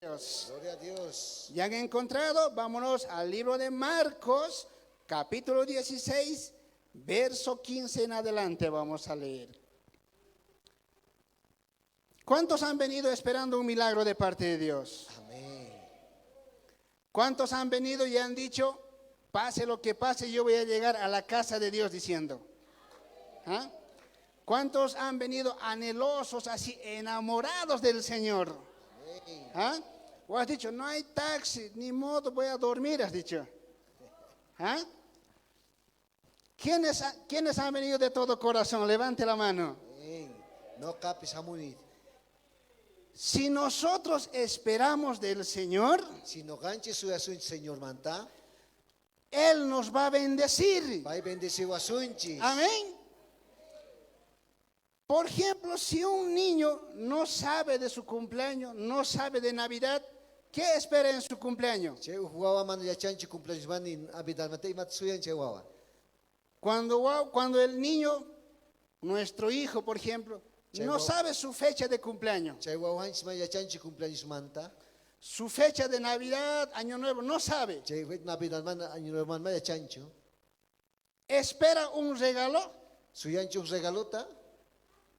Dios. Gloria a Dios. ¿Ya han encontrado? Vámonos al libro de Marcos, capítulo 16, verso 15 en adelante vamos a leer. ¿Cuántos han venido esperando un milagro de parte de Dios? Amén. ¿Cuántos han venido y han dicho, pase lo que pase, yo voy a llegar a la casa de Dios diciendo? ¿Ah? ¿Cuántos han venido anhelosos, así enamorados del Señor? ¿Ah? O has dicho, no hay taxi, ni modo, voy a dormir, has dicho. ¿Ah? ¿Quiénes han venido de todo corazón? Levante la mano. Amén. No capes hamunit. Si nosotros esperamos del Señor, Si no ganches su asunto, Señor manta, Él nos va a bendecir. va a bendecir asuntos. Amén. Por ejemplo, si un niño no sabe de su cumpleaños, no sabe de Navidad, ¿qué espera en su cumpleaños? Che huawa man ya chanchi cumpleaños man in abidal mate imat suyan che huawa. Cuando el niño, nuestro hijo, por ejemplo, no Chihuahua. sabe su fecha de cumpleaños, Che huawa hanch man ya chanchi cumpleaños manta. su fecha de Navidad, Año Nuevo, no sabe. Che wet nabidal man año man ya chancho. ¿Espera un regalo? Suyancho regalota,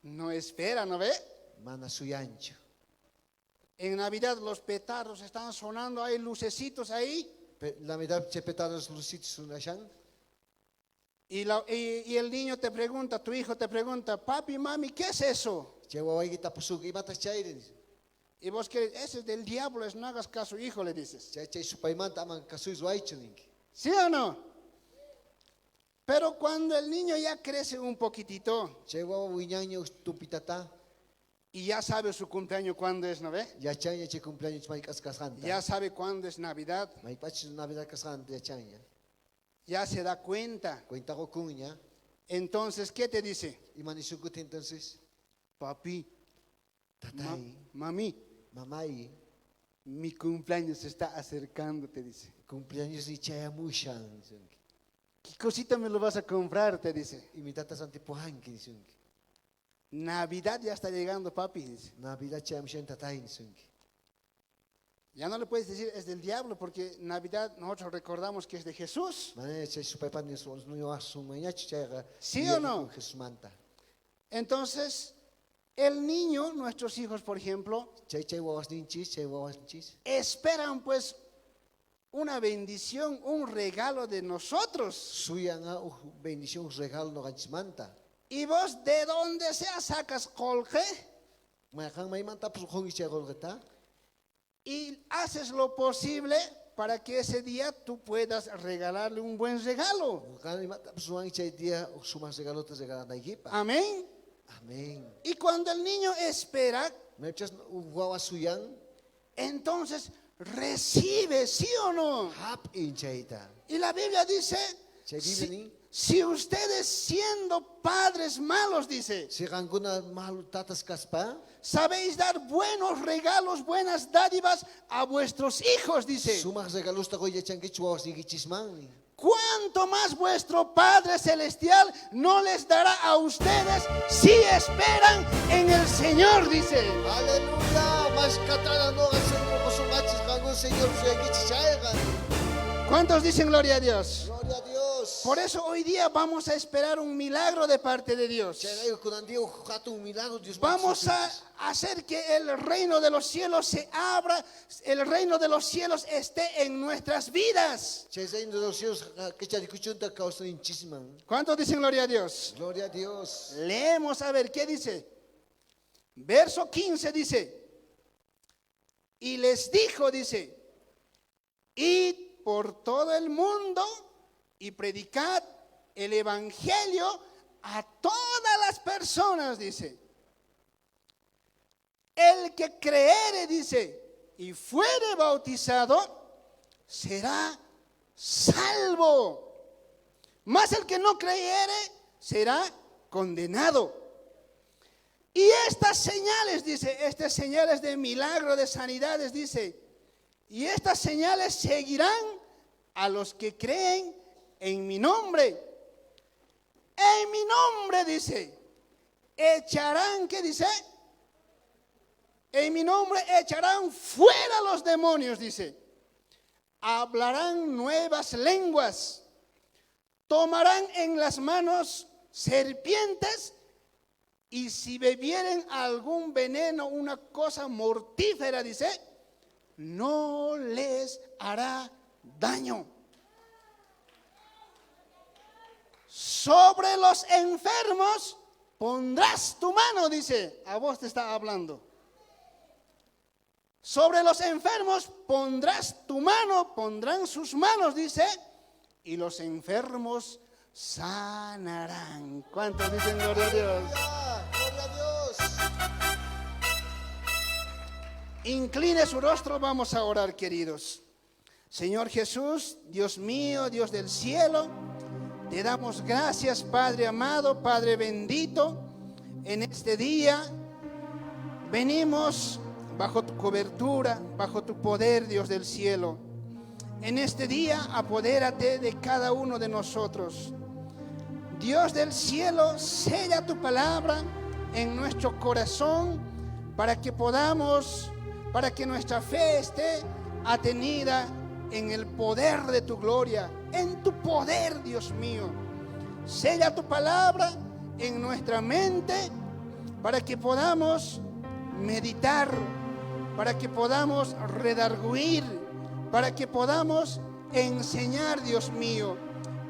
No espera, ¿no ve? mana suyancho. En Navidad los petardos están sonando, hay lucecitos ahí. La mitad che petados lucitos unashan. Y el niño te pregunta, tu hijo te pregunta, papi, mami, ¿qué es eso? Che huawa kita pusuk imatas chairen. Y vos que ese es del diablo, no hagas caso, hijo, le dices. Che supaimanta aman kasui zuaichuning. ¿Sí o no? Pero cuando el niño ya crece un poquitito Che huawa wiñaño tupitata. y ya sabe su cumpleaños cuándo es, ¿no ve? Ya chaña che cumpleaños mai kaskasanta. Ya sabe cuándo es Navidad, Mai pachis Navidad kaskanta ya chaña. ya se da cuenta. Cuenta con cuña. Entonces, ¿qué te dice? Y manisukut entonces. Papi, Tatay, mami, mamay, mi cumpleaños se está acercando, te dice. cumpleaños ni chaya mushan. ¿Qué cosita me lo vas a comprar? Te dice. Y mi tata santi pohanki. Navidad ya está llegando, papi, dice. Navidad chaya mushan tatay. Ya no le puedes decir es del diablo porque Navidad nosotros recordamos que es de Jesús. Mané chay supaipan ni son no asun mañach chaya. ¿Sí o no? Jesús manta. Entonces, el niño, nuestros hijos, por ejemplo, Chay wawas ninchis, chay wawas ninchis. esperan pues una bendición, un regalo de nosotros. Suyanga bendición regalo no ganchis manta. Y vos de donde sea sacas colge Mayakang may manta pues hongi chay golgeta. y haces lo posible para que ese día tú puedas regalarle un buen regalo. Kan mata pues wangi chay dia sumas regalotas regalan daigipa. Amén. Amén. Y cuando el niño espera, Mechas wawas suyang entonces recibe, ¿sí o no? hap in chayta. Y la Biblia dice, Chay Biblia si ustedes siendo padres malos, dice, si ganguna mahal tatas kaspa, sabéis dar buenos regalos, buenas dádivas a vuestros hijos, dice, sumas regalos ta koya chanki chuawas ni gichisman. ¿cuánto más vuestro Padre Celestial no les dará a ustedes si esperan en el Señor, dice? Aleluya, mas katana no hacer no sumachis gangun Señor suya gichichaigan. ¿Cuántos dicen gloria a Dios? Gloria a Dios. Por eso hoy día vamos a esperar un milagro de parte de Dios. Chay kunandio jatu un milagro Dios. Vamos a hacer que el reino de los cielos se abra, el reino de los cielos esté en nuestras vidas. Chay zain de los cielos que charikuchunta causa inchisman. ¿Cuántos dicen gloria a Dios? Gloria a Dios. Leemos a ver qué dice. Verso 15 dice, y les dijo, dice, id por todo el mundo y predicad el evangelio a todas las personas, dice. El que creere, dice, y fuere bautizado, será salvo. Mas el que no creyere, será condenado. Y estas señales, dice, estas señales de milagro, de sanidades, dice, y estas señales seguirán a los que creen en mi nombre. En mi nombre, dice, echarán, ¿qué dice? En mi nombre echarán fuera los demonios, dice. Hablarán nuevas lenguas. Tomarán en las manos serpientes. Y si bebieren algún veneno, una cosa mortífera, dice, no les hará daño. Sobre los enfermos pondrás tu mano, dice. A vos te está hablando. Sobre los enfermos pondrás tu mano, pondrán sus manos, dice, y los enfermos sanarán. ¿Cuántos dicen gloria a Dios? Gloria a Dios. Incline su rostro, vamos a orar, queridos. Señor Jesús, Dios mío, Dios del cielo, te damos gracias, Padre amado, Padre bendito. En este día venimos bajo tu cobertura, bajo tu poder, Dios del cielo. En este día apodérate de cada uno de nosotros. Dios del cielo, sella tu palabra en nuestro corazón para que nuestra fe esté atenida en el poder de tu gloria, en tu poder, Dios mío. Sella tu palabra en nuestra mente para que podamos meditar, para que podamos redarguir, para que podamos enseñar, Dios mío.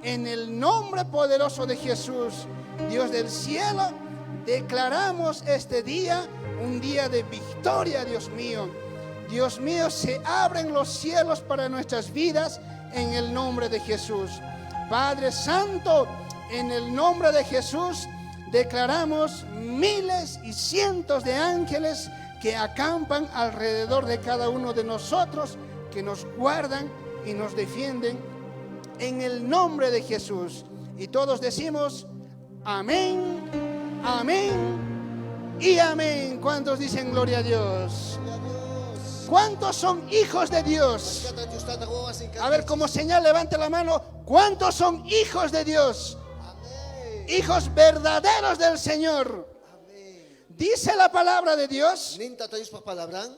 En el nombre poderoso de Jesús, Dios del cielo, declaramos este día un día de victoria, Dios mío. Dios mío, se abren los cielos para nuestras vidas en el nombre de Jesús. Padre Santo, en el nombre de Jesús, declaramos miles y cientos de ángeles que acampan alrededor de cada uno de nosotros, que nos guardan y nos defienden en el nombre de Jesús. Y todos decimos amén, amén y amén. ¿Cuántos dicen gloria a Dios? Gloria a Dios. ¿Cuántos son hijos de Dios? A ver, como señal, levante la mano. ¿Cuántos son hijos de Dios? Amén. Hijos verdaderos del Señor. Amén. Dice la palabra de Dios Ninta tayo pa palabran.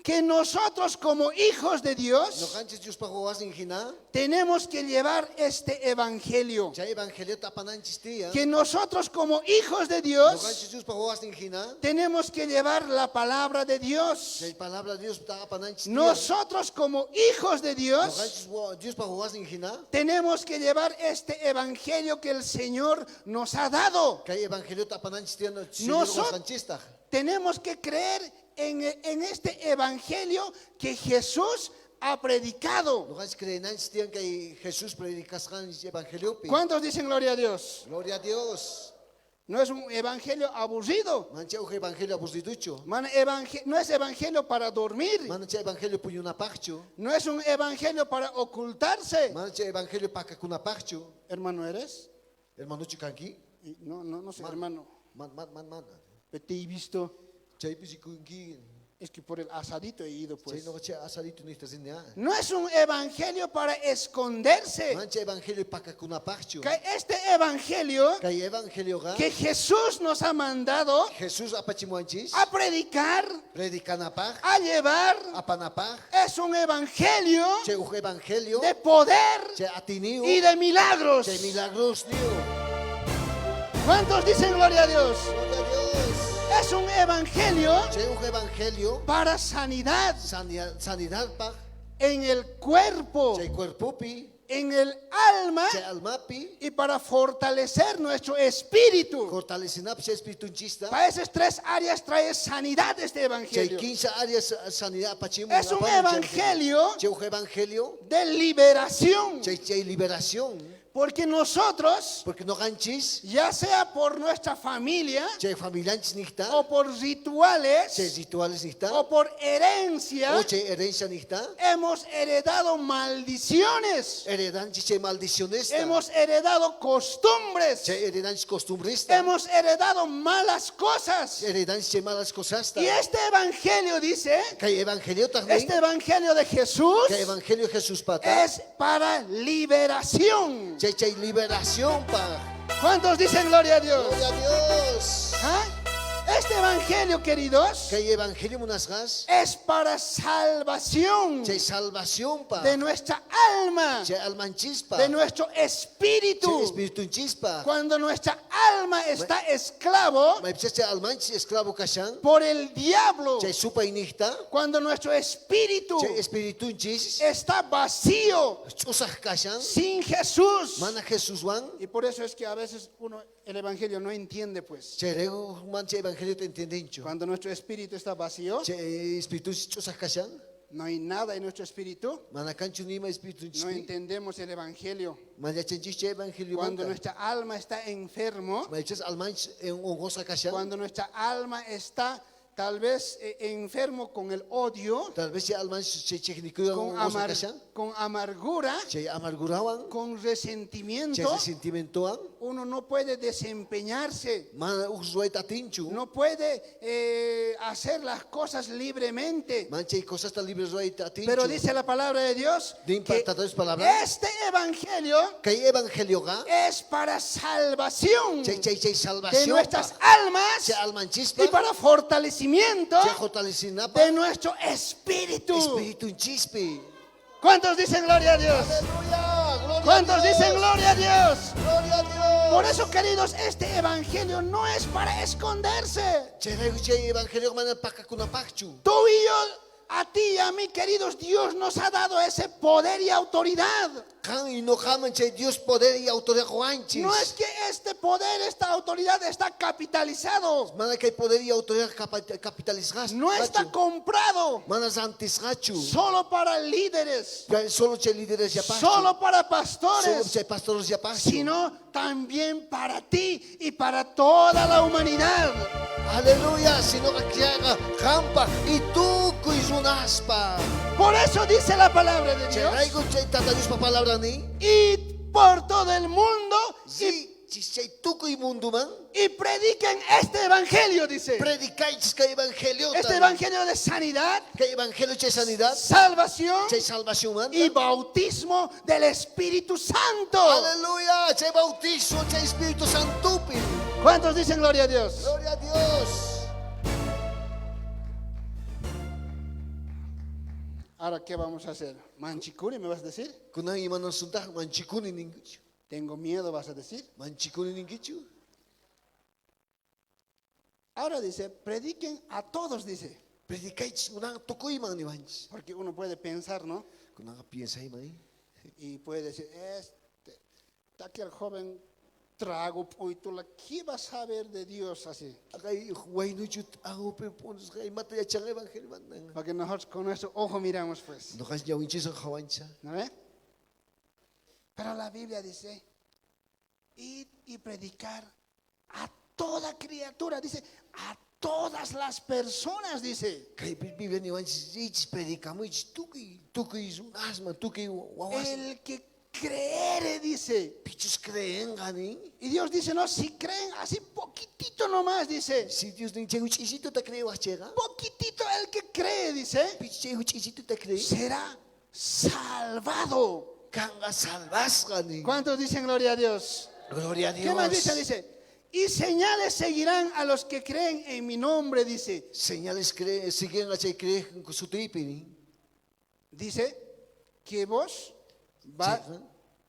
que nosotros como hijos de No Dios kanchis Dios pa huwas ingina. tenemos que llevar este evangelio. Chay evangelio tapananchis tiya. Que nosotros como hijos de No Dios kanchis Dios pa huwas ingina. tenemos que llevar la palabra de Dios. Chay palabra Dios tapananchis tiya. Nosotros como hijos de No Dios kanchis Dios pa huwas ingina. tenemos que llevar este evangelio que el Señor nos ha dado. Kay evangelio tapananchis tiya no Nosotros- kanchis. Tenemos que creer en este evangelio que Jesús ha predicado. No kanchis creenanchis tiya kay Jesus predicaskan evangelio pi. ¿Cuántos dicen gloria a Dios? Gloria a Dios. No es un evangelio aburrido. Mancha uge evangelio abusiducho. No es evangelio para dormir. Mancha evangelio puyunapacho. No es un evangelio para ocultarse. Mancha evangelio pakakunapacho. Hermano, ¿eres? Hermano chikanki. No sé, hermano. Man. Pero te he visto. Chay pisikunki. Es que por el asadito he ido, Chay pues. no chay asadito ni estás en ya. No es un evangelio para esconderse. Mancha evangelio pakakunapacho. Que este evangelio Kay evangelio ga. que Jesús nos ha mandado Jesús apachimuanchis. a predicar, Predicanapaj. a llevar, Apanapaj. es un evangelio Chay uge evangelio. de poder Chay atiniu. y de milagros. Chay milagros niu. ¿Cuántos dicen gloria a Dios? Gloria a Dios. Es un evangelio Chay uge evangelio. para sanidad Sanidad pa. en el cuerpo, Chay cuerpopi. en el alma Chay almapi. y para fortalecer nuestro espíritu. Fortalecinap chay espiritunchista. Para esas tres áreas trae sanidad este Chay evangelio. 15 áreas sanidad pachimu. Es un evangelio Chay uge evangelio. de liberación. Chay liberación. Porque nosotros, Porque no ganchis. ya sea por nuestra familia Chay familianchis nihta. o por Chay rituales rituales nihta. o por herencia, O chay herencia nihta. hemos heredado maldiciones, Heredanchis chay maldiciones. hemos heredado costumbres, Chay heredanchis costumbrista. hemos heredado malas cosas. Heredanchis chay malas cosas. Y este evangelio dice, Kay evangelio también. este evangelio de Jesús Kay evangelio Jesús pata. es para liberación. Chay liberación pa. ¿Cuántos dicen gloria a Dios? Gloria a Dios. ¿Ah? Este evangelio, queridos, Kay evangelio munasgas. es para salvación Chay salvación pa. de nuestra alma, Chay alman chispa. de nuestro Chay espíritu. espíritu chispa. Cuando nuestra alma está esclavo May chay alman esclavo kashan. por el diablo, Chay supa inihta. cuando nuestro espíritu Chay espíritu chis. está vacío, Chusah kashan. sin Jesús. Mana Jesús wan. Y por eso es que a veces el evangelio no entiende, pues. Chay rego man chay evangelio te entienden cho. Cuando nuestro espíritu está vacío, Chay espíritu chusah kashan. no hay nada en nuestro espíritu, Mana kanchu nima espíritu no chispi. entendemos el evangelio. Maya chenchis chay evangelio Cuando wanka. nuestra alma está enfermo, May chay alman en ongosa kashan. cuando nuestra alma está tal vez enfermo con el odio, Tal vez chay alman chay technico en con, ongosa kashan. con amargura, Chay amargurawan. con Chay resentimiento, resentimentoan. uno no puede desempeñarse, Mana uxuay tatinchu. no puede hacer las cosas libremente. Mancha y cosas tan libres ruay tatinchu. Pero dice la palabra de Dios Din que patatados palabra. este evangelio Kay evangelio ga. es para salvación Chay salvación. de nuestras pa. almas Chay alman chispa. y para fortalecimiento Chay jotalicina pa. de nuestro espíritu. Espíritu chispi. ¿Cuántos dicen gloria a Dios? Aleluya. Gloria ¿Cuántos a Dios. dicen gloria a Dios? Gloria a Dios. Por eso, queridos, este evangelio no es para esconderse. Chay evangelio mana pakakuna pakchu. Tú y yo, a ti y a mí, queridos, Dios nos ha dado ese poder y autoridad. Kan y no jaman chay Dios poder y autoridad juanchis. No es que este poder, esta autoridad está capitalizado. Mana kay poder y autoridad capitalizas. No está comprado Mana zantis gachu. solo para líderes, Solo chay líderes ya pachu. solo para Solo pastores, chay pastores ya pachu. sino también para ti y para toda la humanidad. Aleluya, sino que haga campa y tú cuizunaspa. Por eso dice la palabra de Dios. Chay chay tatayus pa palabra ni. Y por todo el mundo Si chay tú munduman. y prediquen este evangelio, dice. Predicáis que evangelio. Este evangelio de sanidad, Que evangelio chay sanidad. salvación Chay salvación man. y bautismo del Espíritu Santo. Aleluya, chay bautizo, chay Espíritu Santo. ¿Cuántos dicen gloria a Dios? Gloria a Dios. Ahora, ¿qué vamos a hacer? ¿Manchicuri me vas a decir? Kunang iman ng sunta, manchikuni ningichu. Tengo miedo, vas a decir. Manchikuni ningichu. Ahora dice, prediquen a todos, dice. Predicáis, kunang tukoy man ni manch. Porque uno puede pensar, ¿no? Kunang piensa man. Y puede decir, está aquí el joven trago, y tú la ¿qué vas a saber de Dios así? Akay huway no chut ako pe ponos kay mata ya chang evangelio man. Porque nosotros con nuestro ojo miramos, pues. No kas jawin chis ang kawancha. ¿No ve? Pero la Biblia dice, id y predicar a toda criatura, dice, a todas las personas, dice. Kay Biblia ni manch ich predicamo ich tukoy asma tukoy wawas. El que creere, dice. Pichos creen gani. Y Dios dice, no, si creen así poquitito nomás, dice. Si Dios ni chay uchisito ta cree wachega. Poquitito el que cree, dice, Pich chay uchisito ta cree. será salvado. Kanga salvas gani. ¿Cuántos dicen gloria a Dios? Gloria a Dios. ¿Qué más dice? Dice, y señales seguirán a los que creen en mi nombre, dice. Señales siguen a chay creen con su tripini. Dice que vos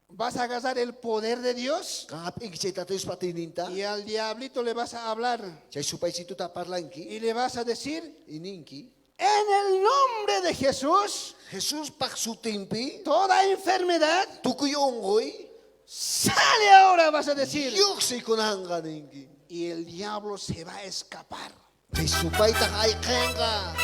vas a agarrar el poder de Dios Kangap ing chay tatayos patininta. y al diablito le vas a hablar Chay supaysito ta parlanki. y le vas a decir, Ininki. en el nombre de Jesús, Jesus pak su timpi. toda enfermedad Tukoy ongoy. sale ahora, vas a decir. Yok si kunanga ninki. Y el diablo se va a escapar. Chay supay ta kay kenga.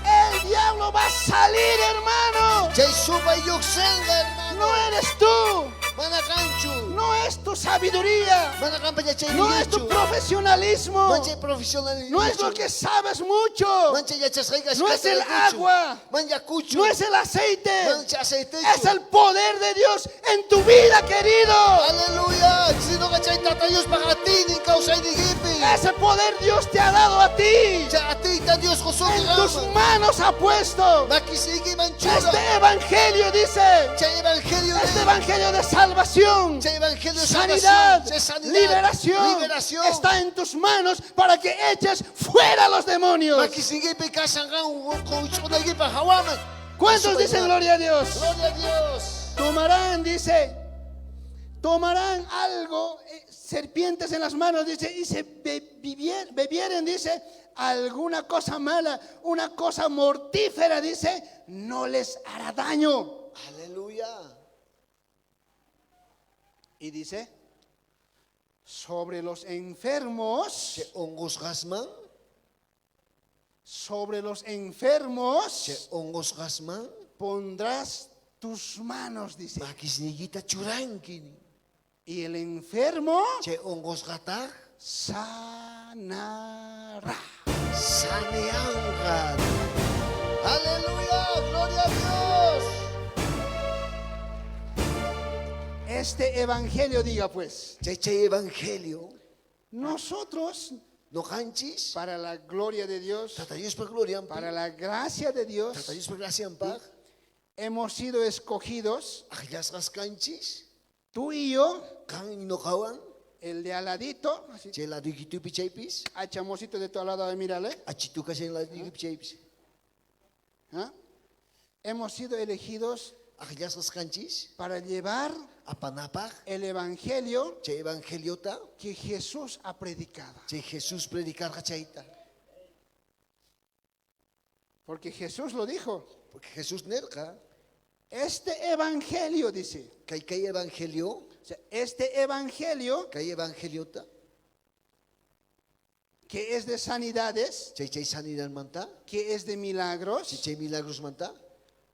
El diablo va a salir, hermano. Chay supay yok senga hermano. No eres tú. Manakanchu. No es tu sabiduría. Manakampa chay No es tu profesionalismo. Manchay profesional. No es lo que sabes mucho. Manchay ya chasraigas. No es el agua. Manja kuchu. No es el aceite. Manchay aceite. Es el poder de Dios en tu vida, querido. Aleluya. Sino ka chay tatay Dios para ti ni causa ni gipi. Ese poder Dios te ha dado a ti. Ya a ti ta Dios José En tus Rama. manos ha puesto. Makisigi manchura. Este evangelio dice. Che evangelio Este evangelio de salvación, Che evangelio de sanidad, salvación, de sanidad, liberación, liberación. está en tus manos para que eches fuera a los demonios. Makisigi pe kasangan con chona gipa hawaman. ¿Cuántos dicen gloria a Dios? Gloria a Dios. Tomarán, dice, tomarán algo, serpientes en las manos, dice, y se bebieren, dice, alguna cosa mala, una cosa mortífera, dice, no les hará daño. Aleluya. Y dice, sobre los enfermos, Che ongos gasman. sobre los enfermos Che ongos gasman. pondrás tus manos, dice. Makisnigita churankini. Y el enfermo Che ongos gatar. sanará. Saneangan. Aleluya. Gloria a Dios. Este evangelio, diga pues, Che evangelio. nosotros, No canchis. para la gloria de Dios, Tata Dios per gloria. para la gracia de Tata Dios, Dios per gracia ampag. hemos sido escogidos, Agilas gas canchis. tú y yo, Kan inokawan. el de aladito, así, Che la digitu pichapis. a chamosito de tu lado, mírale. Achitu kasen la digitu pichapis. ¿ah? Hemos sido elegidos Agilas gas canchis. para llevar Apanapag. el evangelio Che evangeliota. que Jesús ha predicado. Che Jesús predicar kachaita. Porque Jesús lo dijo. Porque Jesús nerka. Este evangelio, dice, Kai evangelio. o sea, este evangelio Kai evangeliota. que es de sanidades, Che sanidad manta. que es de milagros, Che milagros manta.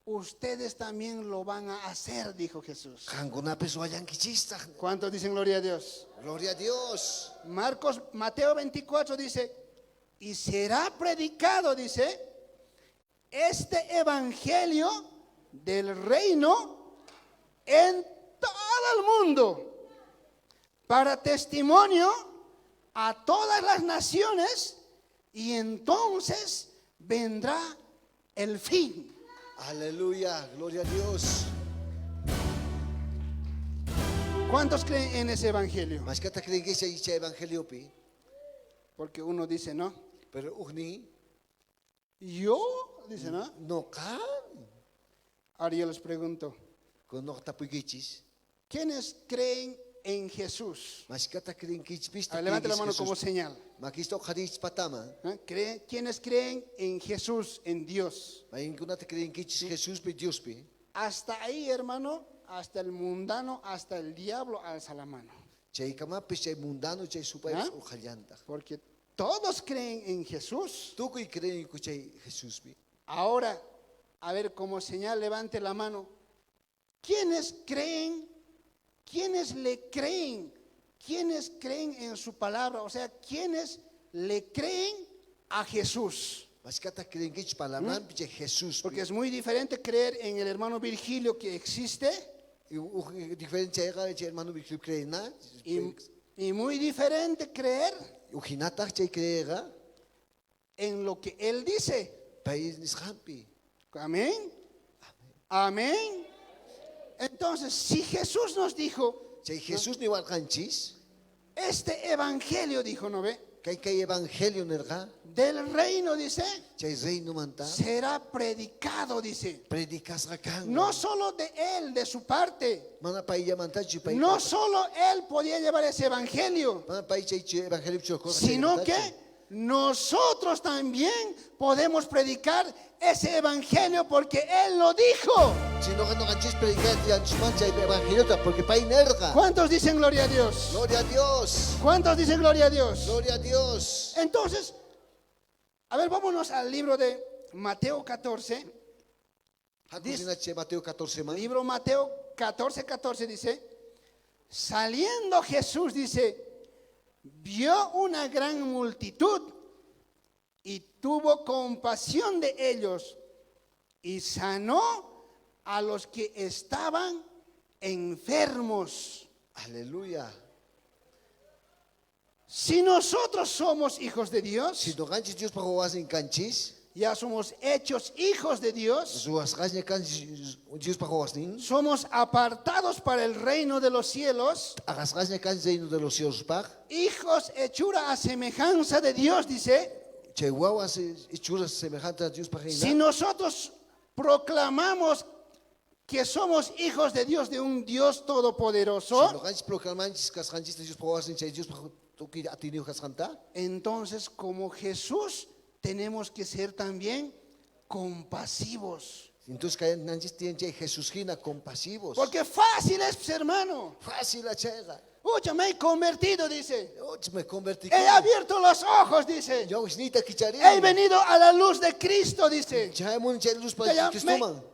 ustedes también lo van a hacer, dijo Jesús. Kanguna peso ayan kichista. ¿Cuántos dicen gloria a Dios? Gloria a Dios. Mateo 24 dice, y será predicado, dice, este evangelio del reino en todo el mundo, para testimonio a todas las naciones, y entonces vendrá el fin. Aleluya. Gloria a Dios. ¿Cuántos creen en ese evangelio? Mas kata creen que se evangelio pi. Porque uno dice, no. Pero ugni. Yo, dice, no. No kan. Ahora yo les pregunto, Con no tapuikichis. ¿quiénes creen en Jesús? Mas kata creen que ichpis. A ver, levante la mano como señal. Makisto hadich patama. ¿Quiénes creen en Jesús, en Dios? Mayin kuna te creen que ichis Jesús pi Dios pi. Hasta ahí, hermano, hasta el mundano, hasta el diablo alza la mano. Che kama pi che mundano che supais ¿Ah? ujalyanta. Porque todos creen en Jesús. Tú que creen que che Jesús pi. Ahora, a ver, como señal, levante la mano. ¿Quiénes creen? ¿Quiénes le creen? ¿Quiénes creen en su palabra? O sea, ¿quiénes le creen a Jesús? Mas kata creen que ich palaman pi che Jesús pi. Porque es muy diferente creer en el hermano Virgilio que existe Diferencia era che hermano Virgilio cree na. y muy diferente creer Ujinata che creega. en lo que él dice. País nishampi. Amén. Amén. Entonces, si Jesús nos dijo, Che Jesús ni walganchis. este evangelio, dijo, ¿no ve? Kai evangelio nerga. Del reino, dice, Che reino manta. será predicado, dice. Predicas rakan. No solo de él, de su parte. Mana pailla manta chi pai. No solo él podía llevar ese evangelio, Mana pai che evangelio choko. sino que nosotros también podemos predicar ese evangelio porque él lo dijo. Sino que no ganchis predicar ya chumancha evangelio porque pai nerga. ¿Cuántos dicen gloria a Dios? Gloria a Dios. ¿Cuántos dicen gloria a Dios? Gloria a Dios. Entonces, a ver, vámonos al libro de Mateo 14. Hakusina che Mateo 14 man. Libro Mateo 14 dice, saliendo Jesús, dice, vio una gran multitud y tuvo compasión de ellos y sanó a los que estaban enfermos. Aleluya. Si nosotros somos hijos de Dios, Si no ganchis Dios para jugar canchis, ya somos hechos hijos de Dios, su asgaña canchis Dios para jugar nin, somos apartados para el reino de los cielos, agasgaña canchis de los cielos par, hijos hechura a semejanza de Dios, dice. che guaguas hechuras semejantes a Dios para Si reinar. nosotros proclamamos que somos hijos de Dios, de un Dios Si no todopoderoso, ganchis proclamanchis casganchis Dios para jugar nin, che Dios para toquir a ti ni casganta. entonces como Jesús tenemos que ser también compasivos. Entonces que nanchis tienen che Jesús gina compasivos. Porque fácil es, pues, hermano. Fácil a chega. Pucha, me he convertido, dice. Me convertí. He abierto los ojos, dice. Yo nita kicharín. He venido a la luz de Cristo, dice. Ya mun che luz Ya, para que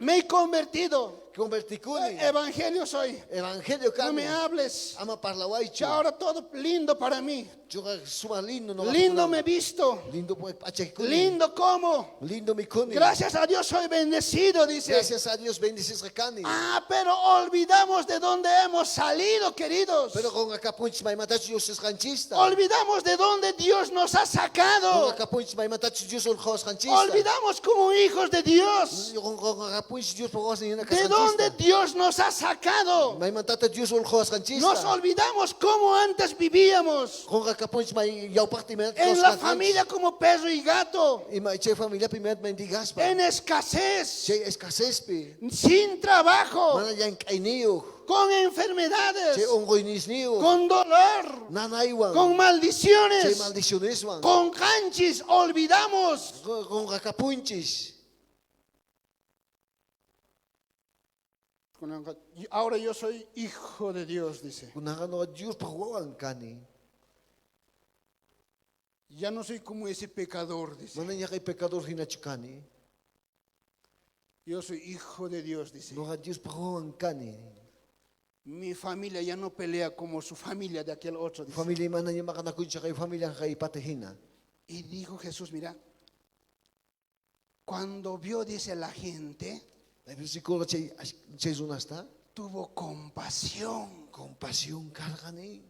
me he convertido. Convertí kuni. Evangelio soy. Evangelio No me cambia. hables. Ama parlawaicho. Ya ahora todo lindo para mí. Yo suma lindo no. Lindo me he visto. Lindo pues pache kuni. Lindo como. Lindo mi kuni. Gracias a Dios soy bendecido, dice. Gracias a Dios bendices recani. Ah, pero olvidamos de dónde hemos salido, queridos. Pero con acapunch mai matachu Dios es ranchista. Olvidamos de dónde Dios nos ha Con sacado. acapunch mai matachu Dios ol khos ranchista. Olvidamos como hijos de Dios. Con acapunch Dios por ni una ¿De dónde Dios nos ha sacado? Mai matata Dios ol khos ranchista. Nos olvidamos cómo antes vivíamos. Con acapunch mai yau parti mai En la familia como perro y gato. Y mai che familia primer mendigas pa. En escasez. Che escasez pe. Sin trabajo. Mana yang kainiu. Con Che enfermedades. ongoinis niu. Con dolor. Nanaiwan. Con Che maldiciones. maldiciones wan. Con canchis. Olvidamos. Con acapunchis. Ahora yo soy hijo de Dios, dice. Kunagano Dios pa huwan kani. Ya no soy como ese pecador, dice. Mana nya kay pecador hinachukani. Yo soy hijo de Dios, dice. No Dios pa huwan kani. Mi familia ya no pelea como su familia de aquel otro, dice. Familia mana nya makanakuncha kay familia kay patehina. Y dijo Jesús, mira, cuando vio, dice, la gente, Ay versículo che zunasta. tuvo compasión, Compasión cargani.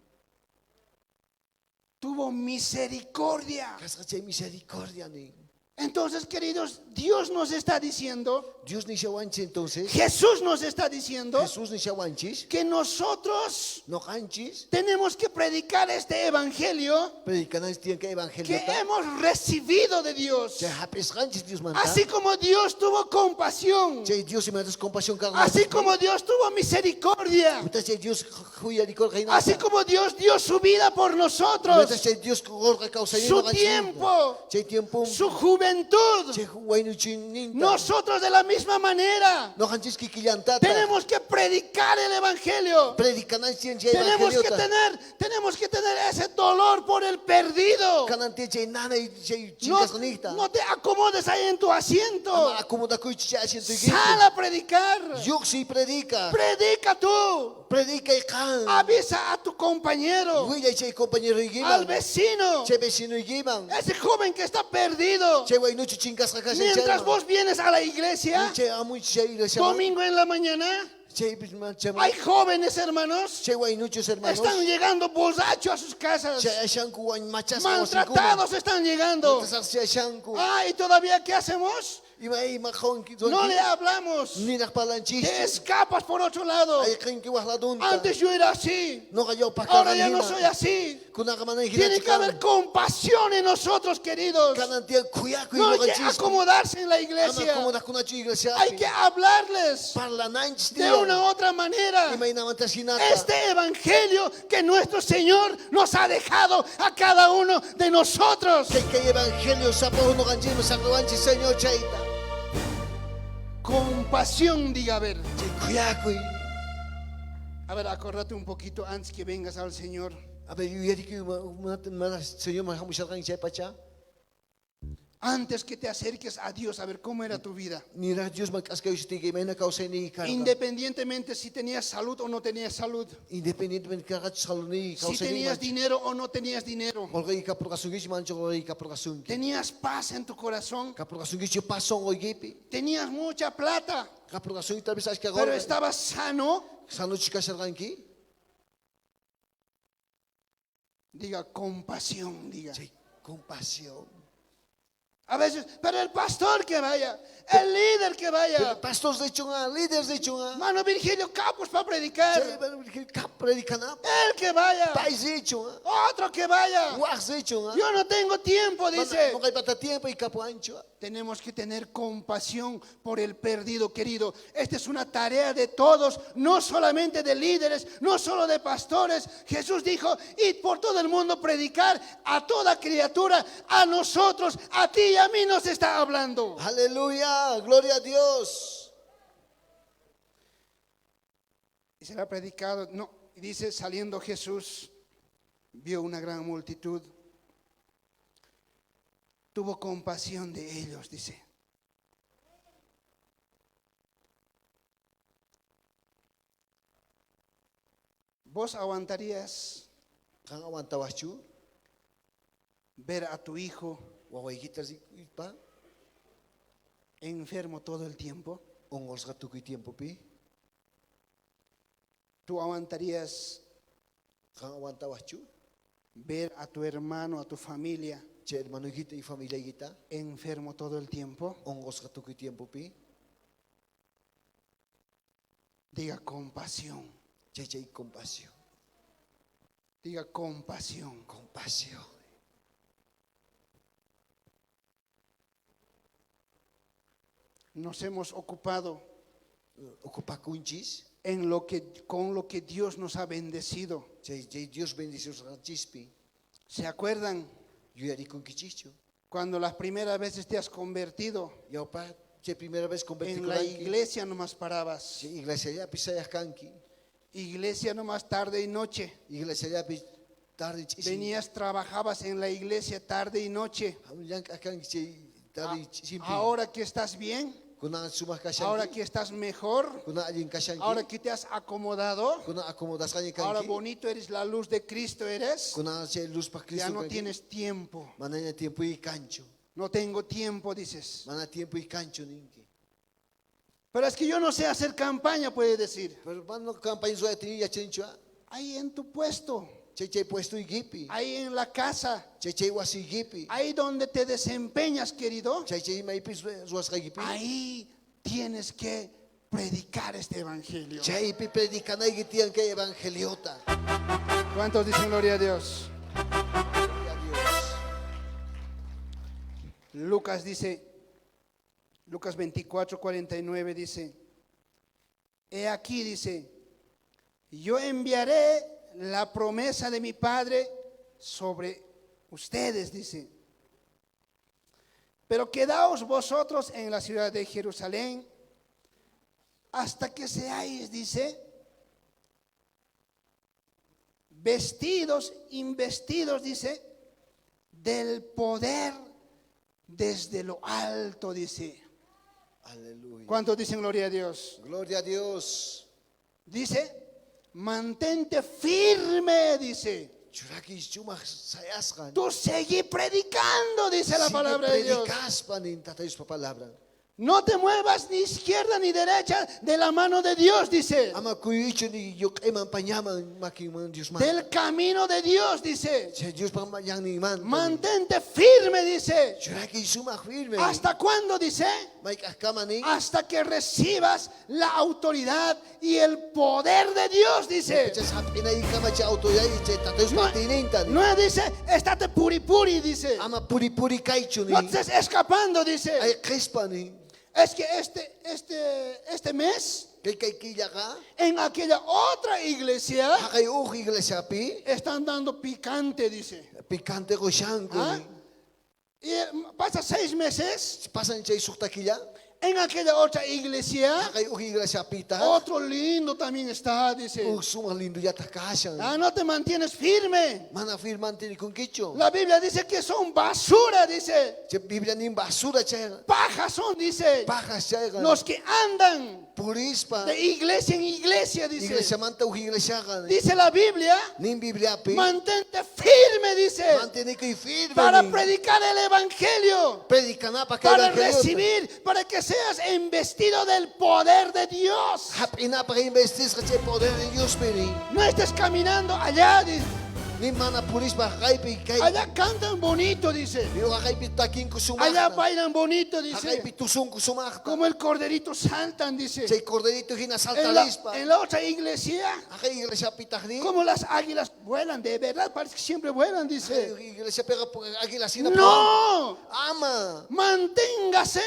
tuvo misericordia. Kasga che misericordia ni. Entonces, queridos, Dios nos está diciendo, Dios ni shawanchi entonces. Jesús nos está diciendo Jesús ni shawanchis. que nosotros No canchis. tenemos que predicar este evangelio Predicanas tienen que que evangelio. hemos recibido de Dios. Che hapes canchis Dios manda. Así como Dios tuvo compasión, Che Dios y mandas compasión cargani. así como Dios tuvo misericordia, Mientras che Dios huya di cor reina. así como Dios dio su vida por nosotros, Mientras che Dios corre causa su tiempo, Che tiempo. su juventud, Che huayno chininta. nosotros de la misma manera No canchis kikillantata. tenemos que predicar el evangelio. Predicanas tienen che Tenemos evangelio. que tener ese dolor por el perdido. Kanante che nana y che No, chingasnita. no te acomodes ahí en tu asiento. Acomoda kuch che asiento Sal a predicar. Yuk si predica. Predica tú. Predica y can. Avisa a tu compañero, Huya che compañero y al giman. vecino, Che vecino y giman. ese joven que está perdido. Che huayno che chingas acá se Mientras vos vienes a la iglesia, Che amuy che iglesia. domingo en la mañana, Che hay jóvenes hermanos, Che huayno che hermanos. están llegando borrachos a sus casas. Che shanku huayn machas. Maltratados están llegando. Che shanku. Ah, y todavía, ¿qué hacemos? Ima majon ki No le hablamos. Ni nak palanchis. Te escapas por otro lado. Ay kin ki wahla dunta. Antes yo era así. No gayo pa Ahora ya no soy así. Kuna kamana Tiene que haber compasión en nosotros, queridos. Kanan tiel kuya kuy No hay no que gachis. acomodarse en la Ama iglesia. como da kuna chu iglesia. Hay que hablarles Parla nanch de una u otra manera. Ima ina mantasinata. Este evangelio que nuestro Señor nos ha dejado a cada uno de nosotros. Que evangelio sapo no ganjin no sanguanchi Señor chaita. Compasión, diga, a ver. Che kuya kuy. A ver, acordate un poquito antes que vengas al Señor. A ver, yo yari ki mana Señor ma hamu shalgan chay pacha. Antes que te acerques a Dios, a ver cómo era tu vida. Ni ra Dios ma kaska yusti que mena causa ni carga. Independientemente si tenías salud o no tenías salud. Independientemente carga saloni Si causa ni. tenías dinero o no tenías dinero. Olga ka prokasungi mancho olga ka prokasungi. Tenías paz en tu corazón. Ka prokasungi che pasong oigepi. Tenías mucha plata. Ka prokasungi tal vez que Pero agora. estabas sano. Sano chika shalgan ki. Diga compasión, diga. Chay compasión. A veces, pero el pastor que vaya, el líder que vaya. Pastors de chunga, líderes de chunga. Mano Virgilio Capos para predicar. Chay kap predikan apa? El que vaya. Pais de chunga. Otro que vaya. Wax de chunga. Yo no tengo tiempo, dice. No kay bata tiempo y kapo ancho. Tenemos que tener compasión por el perdido, querido. Esta es una tarea de todos, no solamente de líderes, no solo de pastores. Jesús dijo, id por todo el mundo predicar a toda criatura, a nosotros, a ti y a mí nos está hablando. Aleluya, gloria a Dios. Y será predicado, no, dice, saliendo Jesús, vio una gran multitud. Tuvo compasión de ellos, dice. ¿Vos aguantarías Kang awantawas chu, ver a tu hijo waway kita si pa, enfermo todo el tiempo? ongos ka tukoy tiempo pi. ¿Tú aguantarías Kang awantawas chu, ver a tu hermano, a tu familia chay hermano kita y familia kita, enfermo todo el tiempo? ongos ka tukoy tiempo pi. Diga compasión, Chay compasión, diga compasión. compasión. Nos hemos ocupado Ocupa kunchis, con lo que Dios nos ha bendecido. chay Dios bendice os chispi. ¿Se acuerdan Yo yari kun kichicho. cuando las primeras veces te has convertido? Yo pa, chay primera vez convertí En con la iglesia nomás parabas. Chay iglesia ya pisayas kanki. Iglesia nomás tarde y noche. Iglesia ya pi tarde chisi. Venías, trabajabas en la iglesia tarde y noche. Yang akan chay tarde simpi. Ahora que estás bien, Kuna sumah kasyanki. ahora que estás mejor, Kuna alin kasyanki. ahora que te has acomodado, Kuna akomodas kanya ahora kanki. bonito eres, la luz de Cristo eres, Kuna chay luz pa ya Cristo no kanki. tienes tiempo. Mananya tiempo y cancho. No tengo tiempo, dices. Mana tiempo y cancho ninki. Pero es que yo no sé hacer campaña, puede decir. Pero mano campaña suya tini ya chencho. Ahí en tu puesto, Chay puesto y gipi. ahí en la casa, Chay wasi gipi. ahí donde te desempeñas, querido, Chay maipis ruas gipi. ahí tienes que predicar este evangelio. Chay pi predican ahí gitian que evangeliota. ¿Cuántos dicen gloria a Dios? Gloria a Dios. Lucas dice, Lucas 24:49 dice, he aquí, dice, yo enviaré la promesa de mi Padre sobre ustedes, dice. Pero quedaos vosotros en la ciudad de Jerusalén hasta que seáis, dice, vestidos, investidos, dice, del poder desde lo alto, dice. Aleluya. ¿Cuántos dicen gloria a Dios? Gloria a Dios. Dice, mantente firme, dice. Churaki chumah sayaskan. Tú seguí predicando, dice la palabra de Dios. Predicas panin tatayos pa palabra. No te muevas ni izquierda ni derecha de la mano de Dios, dice. Ama kuyicho ni yok eman panyaman makiman Dios man. Del camino de Dios, dice. Dios pa yang ni man. Mantente firme, dice. Churaki chumah firme. ¿Hasta cuándo, dice? Maik akamaning. Hasta que recibas la autoridad y el poder de Dios, dice. Chas hap inay kama cha autoridad y che tatayos No, patinintan. no dice, estate puri puri, dice. Ama puri kaicho ni. No te estés escapando, dice. Ay crispaning. Es que este mes, Kay kiyaga. en aquella otra iglesia, Hakay iglesia pi. están dando picante, dice. Picante ko siyang ¿Ah? Y pasa 6 meses, Pasan chay suktakilla. en aquella otra iglesia, Hakay iglesia pita. otro lindo también está, dice. Sumang lindo yata kasyan. Ah, no te mantienes firme. Mana firman tini kung kicho. La Biblia dice que son basura, dice. Che Biblia nin basura chay. Pajas son, dice. Pajas chay. Los que andan Purispa. de iglesia en iglesia, dice. Iglesia manta iglesia ka. Dice la Biblia, Nin Biblia pi. mantente firme, dice. Mantini kay firme. Para nin. predicar el evangelio, Predica na pa kay para evangelio. recibir, para que seas investido del poder de Dios. Hap ina pa kay investis ka chay poder de Dios pini. No estés caminando allá Ni mana pulis ba kaipi kay. Allá cantan bonito, dice. Pero kaipi takin ko Allá sumakta. bailan bonito, dice. Kaipi tusong ko sumakta. Como el corderito saltan, dice. Chay corderito En hinasalta la, lispa. en la otra iglesia, Akay iglesia pitahni. como las águilas vuelan, de verdad, parece que siempre vuelan, dice. Iglesia pero agila sina. No, Ama. manténgase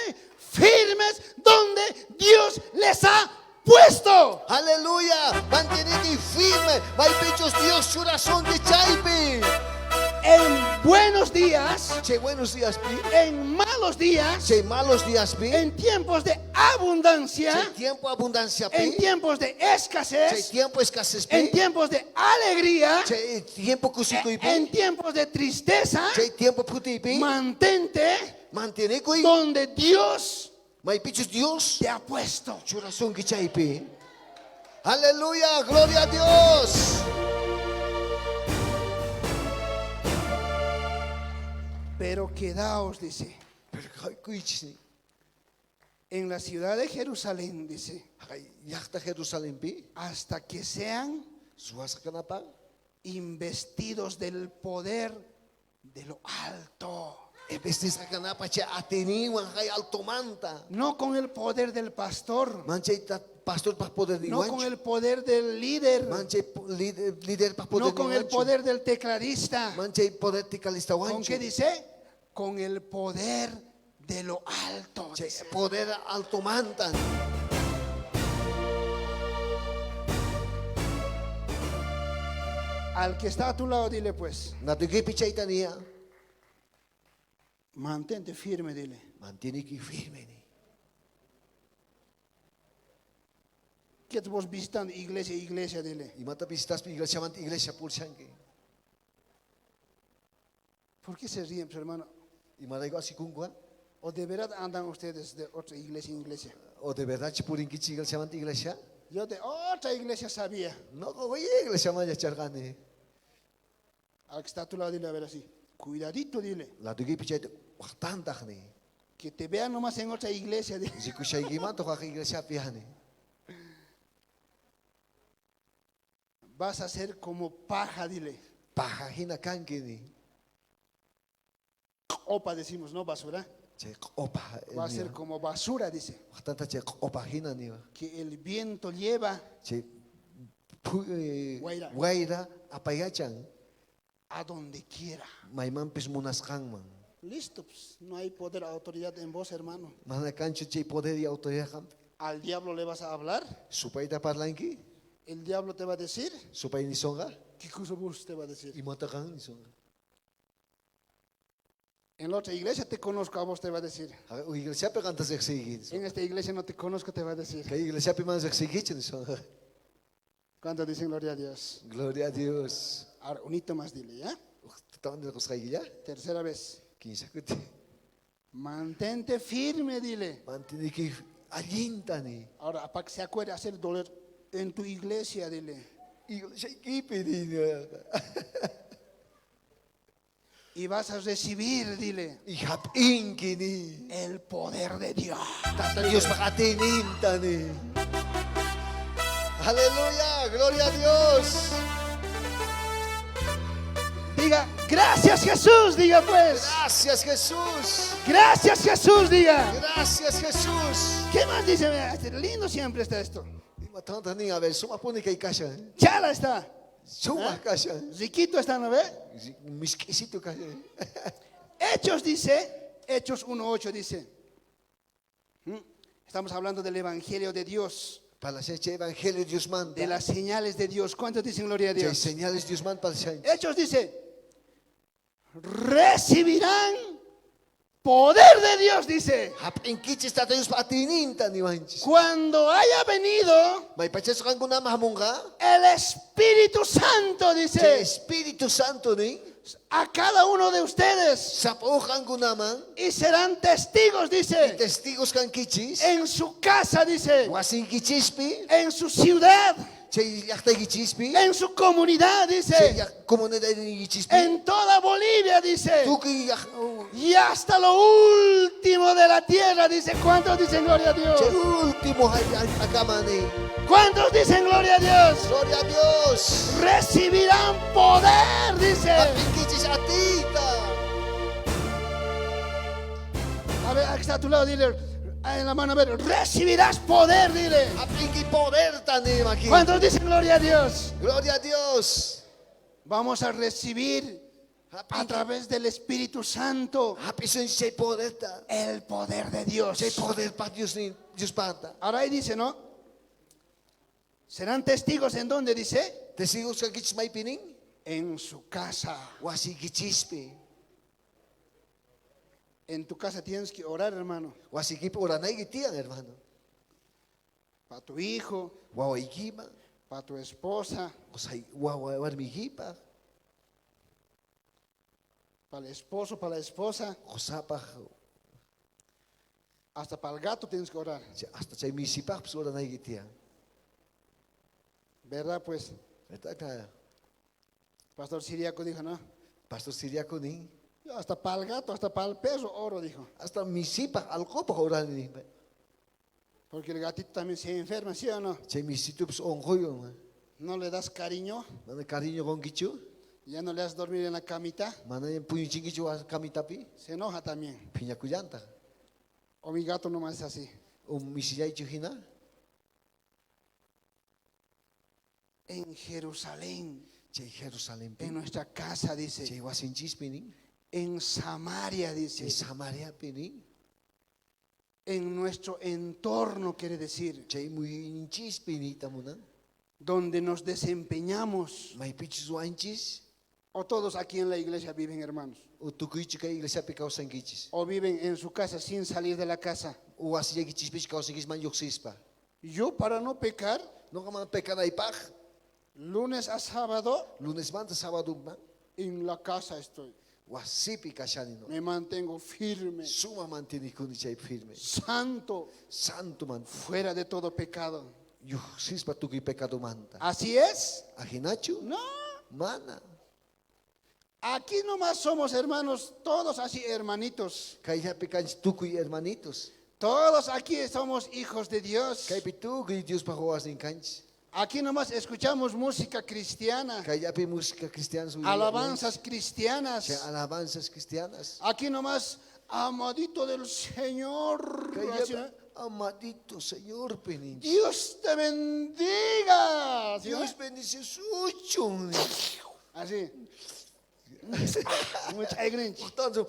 firmes donde Dios les ha puesto. Aleluya. Mantenete firme. May pechos Dios su razón de chaipi. En buenos días, Che buenos días pi. en malos días, Che malos días pi. en tiempos de abundancia, Che tiempo abundancia en pi. tiempos de Che escasez, tiempo escasez en pi. tiempos de alegría, Che tiempo kusiko en pi. tiempos de tristeza, Che tiempo puti pi. mantente Mantiene koi. donde Dios May pechos Dios. te ha puesto. Su razón que chaipi. Aleluya. Gloria a Dios. Pero quedaos, dice, Pero kay kuichni. en la ciudad de Jerusalén, dice, Akay yakta Jerusalén pi. hasta que sean Suasa kenapa? investidos del poder de lo alto. Bestis kenapa che ateni wan kay altomanta. No con el poder del pastor, Manchay pastor pa poder di no con wancho. el poder del líder, Manchay líder pa poder no di con el wancho. poder del tecladista. Manchay poder ticalista ¿Con wancho. qué dice? Con el poder de lo alto. Che Dice. poder altomantan. Al que está a tu lado, dile pues, Natuki pichaitania. mantente firme, dile. Mantiene que firme ni. Que vos visitando iglesia, iglesia, dile. Y mata visitas iglesia mant iglesia pulsanque. ¿Por qué se ríen, pues, hermano? Y maraigo así kungwa. ¿O de verdad andan ustedes de otra iglesia en iglesia? O de verdad chipurin kichi iglesia mant iglesia. Yo de otra iglesia sabía. No como iglesia maya chargane. Al que está a tu lado, dile a ver así. Cuidadito, dile. La tuki pichait tanta ni. Que te vean nomás en otra iglesia. Dile. Zikushay gimanto ka iglesia piane. Vas a ser como paja, dile. Pajajina kanki ni. Opa decimos, no basura. Che opa. Va a ser como basura, dice. Tanta che opajina ni. Que el viento lleva Che Guaira. guaira apayachan. a donde quiera. Maiman pis munaskan man. Listo, pues, no hay poder, autoridad en vos, hermano. Mana cancho che poder y autoridad camp. Al diablo le vas a hablar, Supaita parlanki. el diablo te va a decir, Supay ni songa. ¿qué cosa vos te va a decir? Y matakan ni songa. En la otra iglesia te conozco, a vos te va a decir. Iglesia pe cantas exigir. En esta iglesia no te conozco, te va a decir. Que iglesia pe manas exigir ni songa. ¿Cuántos dicen gloria a Dios? Gloria a Dios. Ahora, un hito más, dile, ¿ya? Tawan de los ya. Tercera vez. 15 kuti. Mantente firme, dile. Mantini que alinta ni. Ahora, para que se acuerde hacer dolor en tu iglesia, dile. Iglesia ikipe ni. Y vas a recibir, dile, Y hap inki ni. el poder de Dios. Tata Dios makatininta ni. Aleluya, gloria a Dios. Diga, gracias Jesús, diga pues. Gracias Jesús. Gracias Jesús, diga. Gracias Jesús. ¿Qué más dice? Mira, lindo siempre está esto. Y matando ni a ver, suma pone que hay casa. Chala está. Suma casa. Riquito está, ¿no ve? Misquisito casa. Hechos dice, Hechos 1:8 dice. Estamos hablando del Evangelio de Dios, Para la evangelio Dios manda. de las señales de Dios. ¿Cuántos dicen gloria a Che Dios? señales Dios manda para la Hechos dice, recibirán poder de Dios, dice. Hap inkichi está Dios patininta ni manches. Cuando haya venido May paches kan kuna mahamunga. el Espíritu Santo, Che dice, Espíritu Santo ni. a cada uno de ustedes Sapuhan kunaman. y serán testigos, dice, Testigos kan kichis. en su casa, dice, Wasin kichispi. en su ciudad, Che yakta kichispi. en su comunidad, Che dice, yak comunidad ni kichispi. en toda Bolivia, dice, Tuki yak. y hasta lo último de la tierra, dice. ¿Cuántos dicen gloria a Dios? Che último hay akamani. ¿Cuántos dicen gloria a Dios? Gloria a Dios. Recibirán poder, dice. Apinkichis atita. A ver, aquí está a tu lado, dile en la mano, a ver, recibirás poder, dile. Apinki poder tanim aquí. ¿Cuántos dicen gloria a Dios? Gloria a Dios. Vamos a recibir a través del Espíritu Santo Apison sei poder ta. el poder de Dios. Sei poder pa Dios ni Dios pata. Ahora ahí dice, ¿no? ¿Serán testigos en dónde dice? Testigos ka kits may pining. En su casa. Wasi kichispe. En tu casa tienes que orar, hermano. Wasi kip oranay gitian hermano. Para tu hijo, Wawa ikima. para tu esposa, Osay wawa warmihipa. para el esposo, para la esposa, Osapa. hasta para el gato tienes que orar. Hasta chay misipa pues oranay gitian. ¿Verdad? Pues, ¿Verdad que Pastor Siriaco dijo, ¿no? Pastor Siriaco ni? Yo hasta para el gato, hasta para el perro oro, dijo. Hasta misipa al copa orani. Porque el gatito también se enferma, ¿sí o no? Chay misito pues ongoyo. No le das cariño, Mana cariño con kichu. ya no le das dormir en la camita, Mana yung puño chingichu a kamitapi. se enoja también. Piñacuyanta. O mi gato nomás es así. Misiyay chujina. En Jerusalén, Chay Jerusalén. en nuestra casa, dice. Chay wasinchis pining. En Samaria, dice. Chay Samaria pining. En nuestro entorno, quiere decir. Chay muy inchis pinita muna. Donde nos desempeñamos. May pichis wanchis. O todos aquí en la iglesia viven, hermanos. O tukuichi ka iglesia pikaw sangichis. O viven en su casa sin salir de la casa. O wasiyay gichis pikaw sangis man yoksispa. Yo, para no pecar, No ka man pekana ipag. lunes a sábado, Lunes man ta sábado man. en la casa estoy. Wasipi ka siya nino. Me mantengo firme, Suma man tinikuni chay firme. santo, Santo man. fuera de todo pecado. Yoksispa tukuy pekado manta. ¿Así es? Ajinachu. No. Mana. Aquí nomás somos hermanos, todos así hermanitos. Kaya pikanch tukuy hermanitos. Todos aquí somos hijos de Dios. Kaya pitukuy Dios pahuas ning kanch. Aquí nomás escuchamos música cristiana, Kaya pi música cristiana. alabanzas cristianas. Siya alabanzas cristianas. Aquí nomás, amadito del Señor. Kaya Así, ¿no? amadito Señor peninch. Dios te bendiga. ¿Sí, no? Dios bendice sucho. Así. Mucha iglesia. Portanto,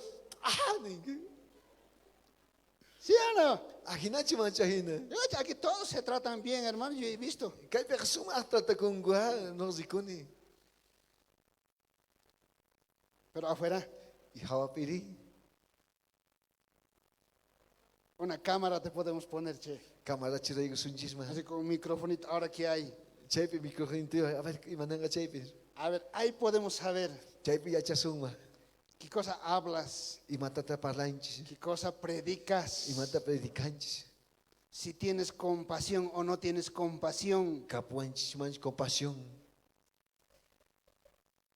¿Sí o no? ajinachi manchahina. Aquí todos se tratan bien, hermano. Yo he visto. Kaya pekasuma trata con gua no zikuni. Pero afuera, Y hawapiri. una cámara te podemos poner, che. Kamara chiraigo sunchisma. Así con un microfonito. Ahora que hay. Chepi microfonito. A ver, imananga chepi. A ver, ahí podemos saber Chepi yachasuma. qué cosa hablas, Y matata parlanchis. qué cosa predicas, Y mata predicanchis. si tienes compasión o no tienes compasión. Capuanchis manch compasión.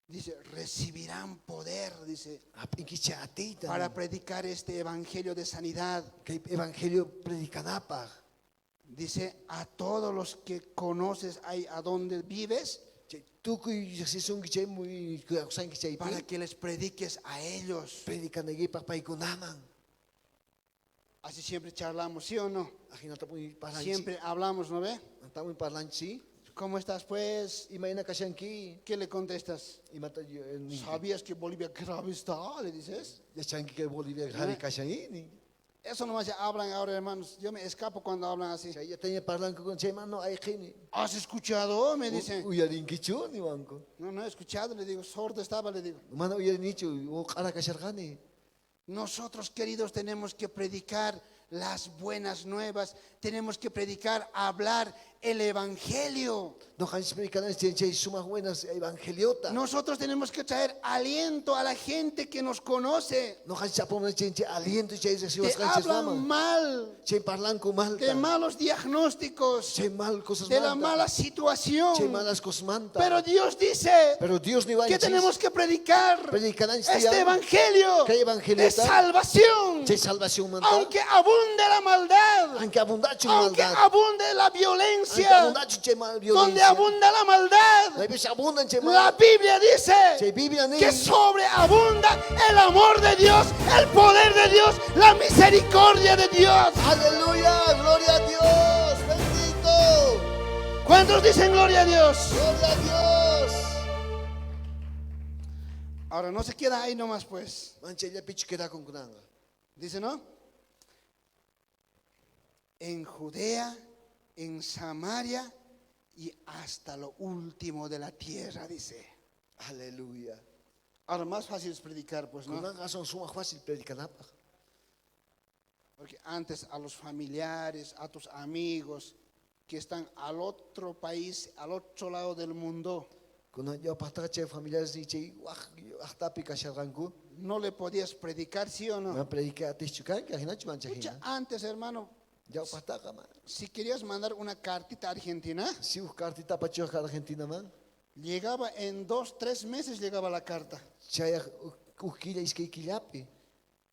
Dice, recibirán poder, dice, Apinkicha atita. para predicar este evangelio de sanidad. Que evangelio predicanapa. Dice, a todos los que conoces ahí a donde vives, Tukuy yasisung kichay muy kuyakusan kichay para pi. que les prediques a ellos. Predicanagi papaikunaman. Así siempre charlamos, ¿sí o no? Ajinata muy parlanchi. Siempre hablamos, ¿no ve? Anta muy parlanchi. ¿Cómo estás, pues? Imaina kashanki. ¿Qué le contestas? Imata ni. ¿Sabías que Bolivia grave está? Le dices. Ya chanki que Bolivia hari kashani. Eso nomás ya hablan ahora, hermanos. Yo me escapo cuando hablan así. Ya tenía parlanco con chema no hay geni. ¿Has escuchado? Me dicen. Uyarin kichu ni banco. No, no he escuchado, le digo. Sordo estaba, le digo. Mana uyarin nichu o kara kashargani. Nosotros, queridos, tenemos que predicar las buenas nuevas. Tenemos que predicar, hablar el evangelio. No hanch predicanas chay sumas buenas evangeliota. Nosotros tenemos que traer aliento a la gente que nos conoce. No hanch apona chay aliento chay Te reciwas kanches hablan mama. mal, Chay parlanco mal. de malos diagnósticos, Chay mal cosas de la manta. mala situación. Chay malas cosas manta. Pero Dios dice Pero Dios ni va que tenemos que predicar Predicarán este evangelio ¿Qué evangelio de está? salvación. Chay salvación manta. Aunque abunde la maldad, Aunque abundacho aunque maldad. abunde la violencia, violencia, donde abunda la maldad, la Biblia dice que sobreabunda el amor de Dios, el poder de Dios, la misericordia de Dios. Aleluya, gloria a Dios, bendito. ¿Cuántos dicen gloria a Dios? Gloria a Dios. Ahora no se queda ahí nomás, pues. Manchella pichquera con kunanga. Dice, ¿no? En Judea, en Samaria y hasta lo último de la tierra, dice. Aleluya. Ahora más fácil es predicar, pues, ¿no? Kunanga son suma fácil predicar. Porque antes a los familiares, a tus amigos que están al otro país, al otro lado del mundo, Kunanga pata che familiares ni che hasta pica sharrangu. no le podías predicar, ¿sí o no? Me predica tichucan que hina chumancha Escucha, hina. antes, hermano, Ya pata kama. si querías mandar una cartita a Argentina, Si cartita pacho a Argentina man. llegaba en 2-3 meses, llegaba la carta. Chaya ukila iske kilapi.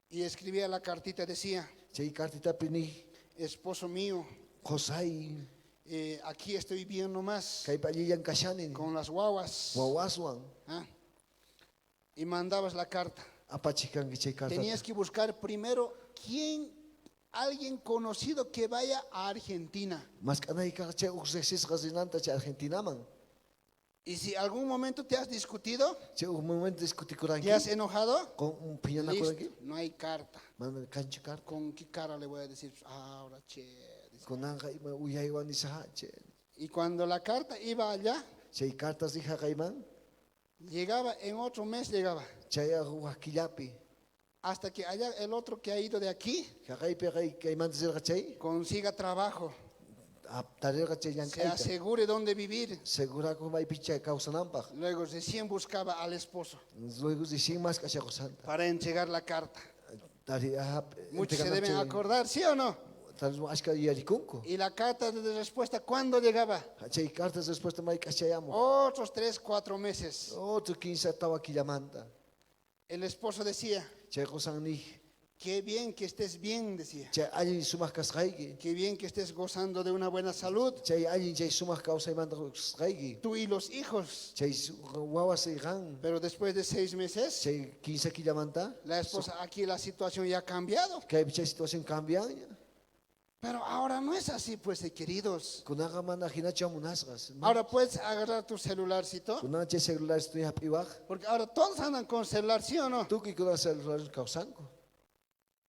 Y escribía la cartita, decía, Chay cartita pini esposo mío, Josai aquí estoy bien nomás, kay paliyan kashanin. con las guaguas. Wawaswan. ¿Ah? Y mandabas la carta. Apachikan que chay carta. Tenías que buscar primero alguien conocido que vaya a Argentina. Mas kanay ka chay uksesis gazinanta chay Argentina man. Y si algún momento te has discutido, Chay un momento discuti kuranki. te has enojado, Con un piñana listo, kuranki. no hay carta. Man kanchi carta. ¿Con qué cara le voy a decir? Ahora, che. Dice. Con anga ima uyaywan isaha chay. Y cuando la carta iba allá, Chay cartas dija kayman. llegaba en otro mes, llegaba. Chay wakilapi. Hasta que allá el otro que ha ido de aquí Kakay pe kay kayman zil chay. consiga trabajo, Tarir chay yan se kay. asegure dónde vivir. Segura ko may picha kausanampak. Luego recién buscaba al esposo Luego dicen más que santa. para entregar la carta. Dari Muchos se deben acordar, ¿sí o no? Tal vez aska yarikunko. Y la carta de respuesta, ¿cuándo llegaba? Chay cartas después de may kashayamo. Otros 3-4 meses. Otro 15 estaba aquí llamando. El esposo decía, Chay kosan ni. qué bien que estés bien, decía. Chay alin sumas kasraigi. Qué bien que estés gozando de una buena salud. Chay alin chay sumas kausa imanda kasraigi. Tú y los hijos. Chay wawas iran. Pero después de 6 meses, Chay 15 aquí llamanta. la esposa, aquí la situación ya ha cambiado. Kay chay situación cambia. Pero ahora no es así, pues, queridos. Kunaga mana hina chamunasgas. Ahora puedes agarrar tu celularcito, Kunaga chay celular estoy hapiwag. porque ahora todos andan con celular, ¿sí o no? Tú que kunaga celular kausanko.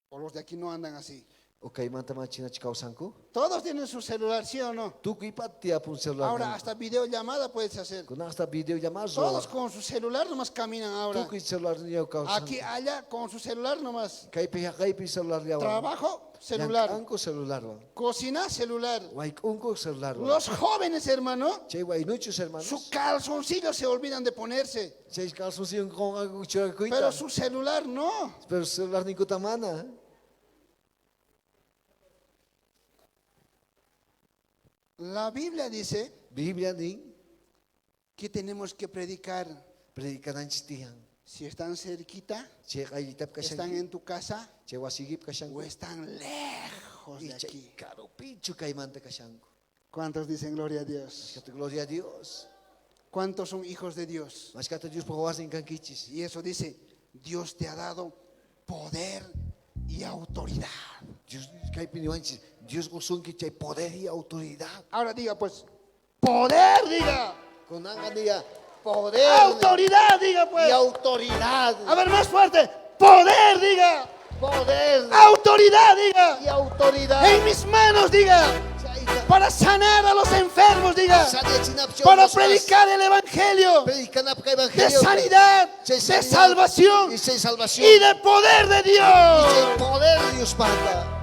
O los de aquí no andan así. O kay manta machina kausanko. Todos tienen su celular, ¿sí o no? Tú que patia pun celular. Ahora hasta videollamada puedes hacer. Kunaga hasta video llamado. Todos con su celular nomás caminan ahora. Tú que celular niyo kausanko. Aquí, allá, con su celular nomás. Kay pi celular yawan. Trabajo, celular. Anko celular wan. Cocina, celular. Waik unko celular wan. Los jóvenes, hermano, Chay wainuchos hermanos. su calzoncillo se olvidan de ponerse. Chay calzoncillo con algo churacuita. Pero su celular no. Pero celular ni kutamana. La Biblia dice Biblia ni que tenemos que predicar. predikan chistihan. Si están cerquita, Chay ayitap están kashan. en tu casa Chay wasigip kashan. o están lejos Y de chay aquí. caro pichu kay manta kashan. ¿Cuántos dicen gloria a Dios? Kata gloria a Dios. ¿Cuántos son hijos de Dios? Mas kata Dios por wasin kan kichis. Y eso dice, Dios te ha dado poder y autoridad. Dios kay piniwanchis. Dios usun ki chay poder y autoridad. Ahora diga pues, poder, diga. Con anga diga poder Autoridad, diga pues. y autoridad. A ver, más fuerte. Poder, diga. Poder Autoridad, diga. y autoridad. En mis manos, diga. Para sanar a los enfermos, diga. Para predicar el evangelio de sanidad, de salvación y de salvación y de poder de y Dios. del poder de Dios Padre.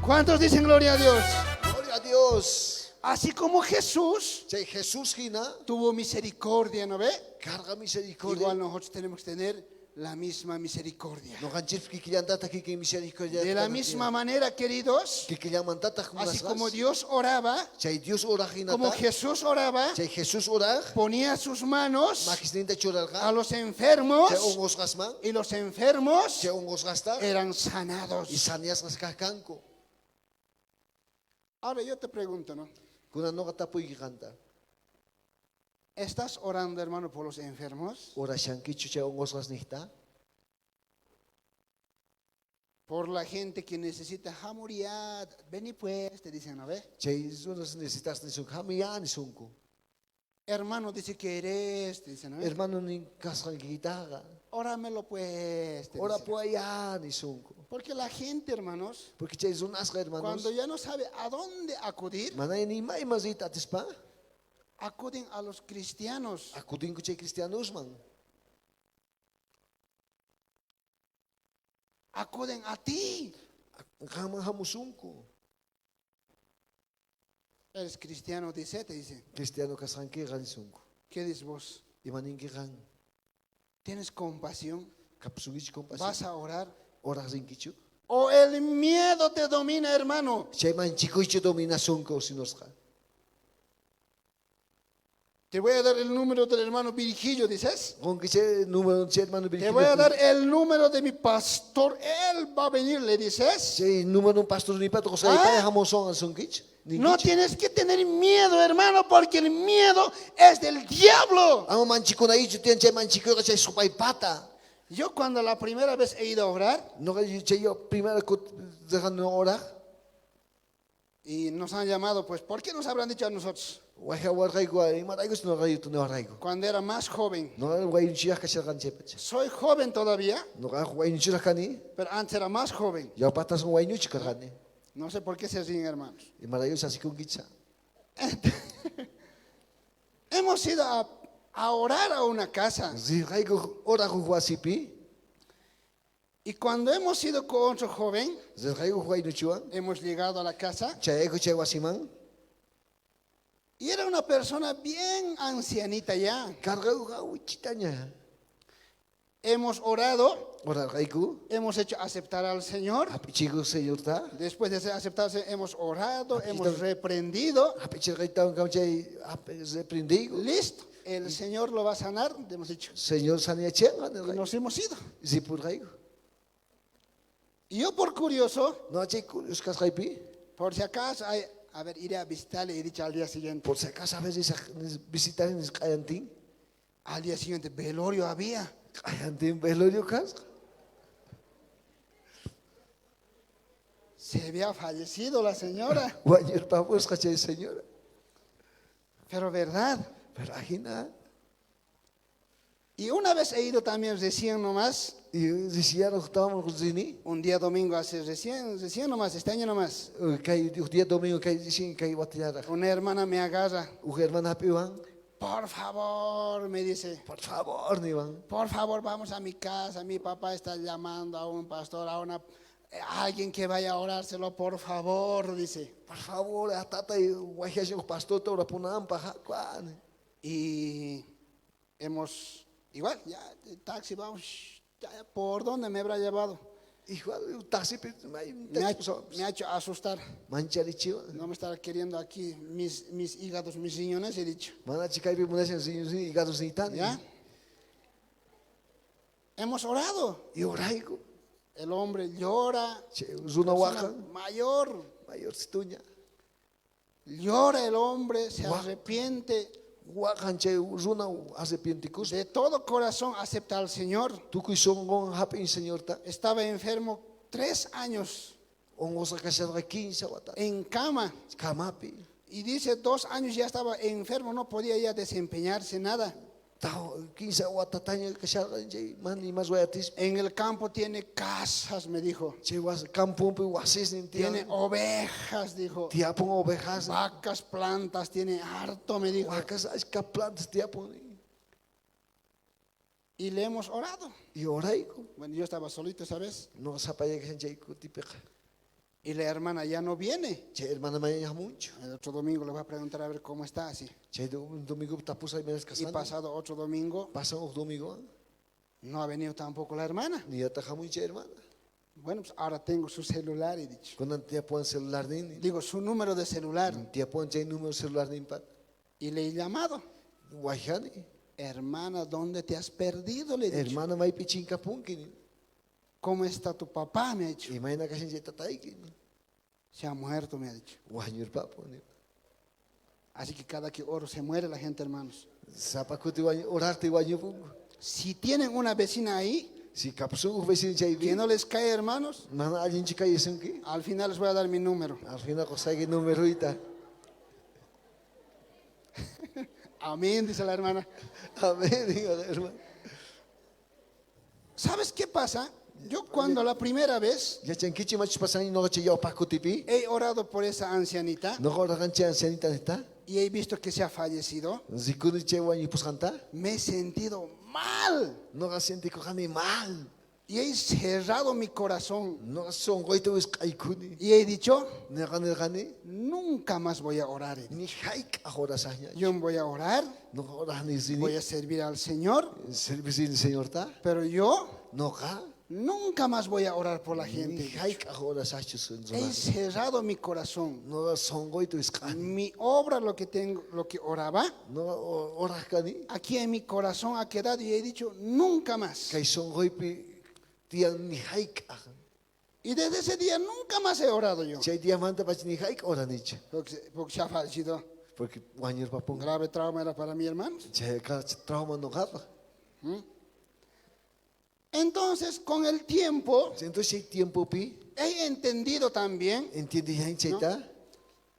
¿Cuántos dicen gloria a Dios? Gloria a Dios. Así como Jesús Chay Jesús gina tuvo misericordia, ¿no ve? carga misericordia. Igual nosotros tenemos que tener la misma misericordia. No ganchif ki kilantata ki ki misericordia. De la misma manera, queridos, que kilantata así como Dios oraba, Chay Dios ora gina. como Jesús oraba, Chay Jesús ora. ponía sus manos Makisninta a choralga. los enfermos Chay ongos gasman. y los enfermos Chay ongos gasta. eran sanados. Y sanias gaskanko. Ahora yo te pregunto, ¿no? Kuna no katapoy kanta. ¿Estás orando, hermano, por los enfermos? Ora shanki chucha ongos nihta. Por la gente que necesita jamuriat. Vení pues, te dicen, ¿no ve? Chay zunas necesitas ni sunk hamiya ni sunku. Hermano, dice que eres, te dicen, ¿no ve? Hermano ni kasran gitaga. Óramelo pues, te Ora dicen. po allá ni sunku. Porque la gente, hermanos, Porque chay zunas hermanos. cuando ya no sabe a dónde acudir, Manay ni may mazita atispa. acuden a los cristianos. Akudin ko chay Cristianos man. Acuden a ti. Kama hamusunku. Eres cristiano, dice, te dice. Cristiano kasran ki ran sunku. ¿Qué dices vos? Imanin ki ran. ¿Tienes compasión? Kapsugich compasión. ¿Vas a orar? Ora zinkichu. ¿O el miedo te domina, hermano? Chay man chikuichu domina sunku sinosqa. Te voy a dar el número del hermano Virgilio, dices. Con que chay número chay hermano Te Virgilio. voy a dar el número de mi pastor. Él va a venir, le dices. Chay número pastor ni pato ko sa Ah? ipay hamosong ang sunkich. No tienes que tener miedo, hermano, porque el miedo es del diablo. Ang manchiko na ichu tiyan chay manchiko ka chay supay pata. Yo cuando la primera vez he ido a orar No ka chay yo primero ko dejan no ora. y nos han llamado, pues, ¿por qué nos habrán dicho a nosotros? Waha waray ko ay maray ko no ray to no ray ko. Cuando era más joven. No way chiya ka siya kan chay pach. Soy joven todavía, No ka way chiya kani. pero antes era más joven. Yo patas way chiya ka kani. No sé por qué se ríen, hermanos. Y marayo sa sikong kitsa. Hemos ido a orar a una casa. Si ray ko ora ko wasipi. Y cuando hemos ido con otro joven, Si ray ko way no chuan. hemos llegado a la casa Chay ko chay wasiman. y era una persona bien ancianita ya. Carga ko uchitanya. Hemos orado, Ora ray ko. hemos hecho aceptar al Señor. Happy chico señor ta. Después de ser aceptados, hemos orado, hemos reprendido. Happy chico taon kam chay reprendigo. Listo, el Señor lo va a sanar, hemos dicho. Señor sania chenga Y nos hemos ido. si pur ray. Y yo por curioso, No chay kurios kas raypi. por si acaso, a ver, iré a visitarle, he dicho al día siguiente. Por si acaso a veces visitar en Kayantin. Al día siguiente, velorio había. Kayantin velorio kas. Se había fallecido la señora. Guayer pavos cachay señora. Pero verdad. Pero ajina. Y una vez he ido también recién nomás, Y decía no estábamos con Zini. un día domingo hace recién nomás, este año nomás. Kay día domingo kay dicen kay watiyara. Una hermana me agarra. Hermana piwan. Por favor, me dice, Por favor, ni van. por favor, vamos a mi casa. Mi papá está llamando a un pastor, a alguien que vaya a orárselo, por favor, dice. Por favor, a tata y guayajo pastor tora punam paja kwan. Y hemos, igual, ya, el taxi, vamos, ya, ¿por dónde me habrá llevado? Igual taxi Me ha hecho asustar. manchari chiwa. No me estará queriendo aquí mis hígados, mis riñones, he dicho. Mana chikai pi munasen y gatos ni tan. ¿Ya? Hemos orado. Y oraigo. El hombre llora. Zuna Persona waka. mayor. Mayor situña. Llora el hombre, se Guau. arrepiente. Wakan che zuna hace pienticus. De todo corazón acepta al Señor. Tuku son gon happy señor ta. Estaba enfermo 3 años Ongosa kasha 15 wata. en cama. Kamapi. Y dice 2 años ya estaba enfermo, no podía ya desempeñarse nada. Tao 15 wata taña kasha che man y más wayatis. En el campo tiene casas, me dijo. Che was campo pi wasis ni Tiene tia. ovejas, dijo. Tiapon ovejas. Vacas, plantas, tiene harto, me dijo. Wakas as kaplantas tiapon. Y le hemos orado. Y oraigo. Bueno, yo estaba solito esa vez. No sapaya que che kutipeja. Y la hermana ya no viene. Che hermana maya mucho. El otro domingo le voy a preguntar a ver cómo está así. Che domingo tapus ay menes Y casando. pasado otro domingo, Pasa un domingo. no ha venido tampoco la hermana. Ni ataja mucho hermana. Bueno, pues ahora tengo su celular, he dicho. Cuando tía pon celular ni. Digo, su número de celular. Tía pon che número celular ni pat. Y le he llamado. Guayani. Hermana, ¿dónde te has perdido? Le he dicho. Hermana mai pichinca punkin. ¿Cómo está tu papá? Me ha dicho. Y maina kashin che tataikin. Se ha muerto, me ha dicho. Wañurpa pone. Así que cada que oro se muere la gente, hermanos. Zapacuti wañu orarte wañupungu. Si tienen una vecina ahí Si kapsungu vecino chay que no les cae, hermanos, mana alin chica yesunki. al final les voy a dar mi número. Al final cosagi número ita. Amén, dice la hermana. Amén, diga hermano. ¿Sabes qué pasa? Yo cuando la primera vez Ya chankichi mach pasani no che yo pakutipi. he orado por esa ancianita No ora ganche ancianita neta. y he visto que se ha fallecido, Zikuni che wañu pusanta. me he sentido mal No ga senti ko gani mal. y he cerrado mi corazón No ga son goito es kaikuni. y he dicho, Ne gani. nunca más voy a orar. Ni haik ahora sahnya. Yo voy a orar, No ora ni zini. voy a servir al Señor, Servicio del Señor ta. pero yo No ga. nunca más voy a orar por la Ni gente. haik ahora sahchu sun He zona. cerrado mi corazón. No ga son goito es kani. Mi obra, lo que tengo, lo que oraba, No ora kani. aquí en mi corazón ha quedado y he dicho nunca más. Kai son goipi tiang ni haik ahan. Y desde ese día nunca más he orado yo. Chay diamante pach ni haik ora niche. Porque se ha fallecido. Porque wañur Un papung. grave trauma era para mi hermano. Chay ka trauma no gapa. Entonces, con el tiempo, Entonces chay tiempo pi. he entendido también, Entiende ya chay ta.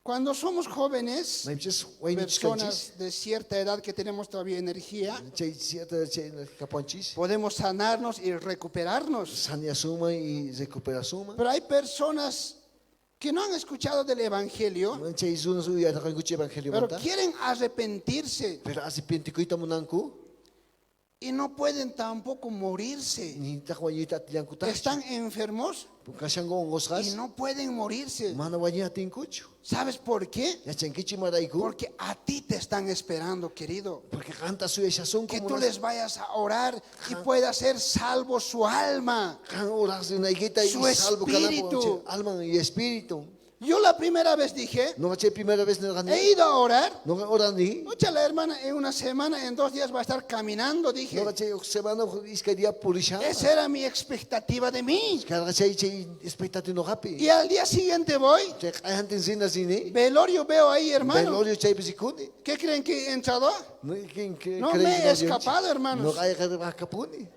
cuando somos jóvenes, Maimches wainich kanchis. personas de cierta edad que tenemos todavía energía, Chay cierta chay kaponchis. podemos sanarnos y recuperarnos. Sanya suma y recupera suma. Pero hay personas que no han escuchado del Evangelio, Chay zuna su ya kan kuchi evangelio pero manta. quieren arrepentirse Pero así pentikuita munanku. y no pueden tampoco morirse. Ni ta wañita tiang kuta. Están enfermos Kashango ngosgas. y no pueden morirse. Mana wañita tinkuchu. ¿Sabes por qué? Ya chankichi maraiku. Porque a ti te están esperando, querido. Porque canta su esa son Que como tú les vayas a orar y pueda ser salvo su alma. Kan oras de una higuita y Su salvo cada espíritu. alma y espíritu. Yo la primera vez dije, No che primera vez no he gané. ido a orar. No oran ni. Oye, la hermana en una semana, en 2 días va a estar caminando, dije. No che semana iscaría purisha. Esa era mi expectativa de mí. Cada che expectativa no happy. Y al día siguiente voy, Che antes sin así ni. velorio veo ahí, hermano. Velorio che bisikuni. ¿Qué creen que he entrado? No que No me he escapado, hermanos. No hay que capuni.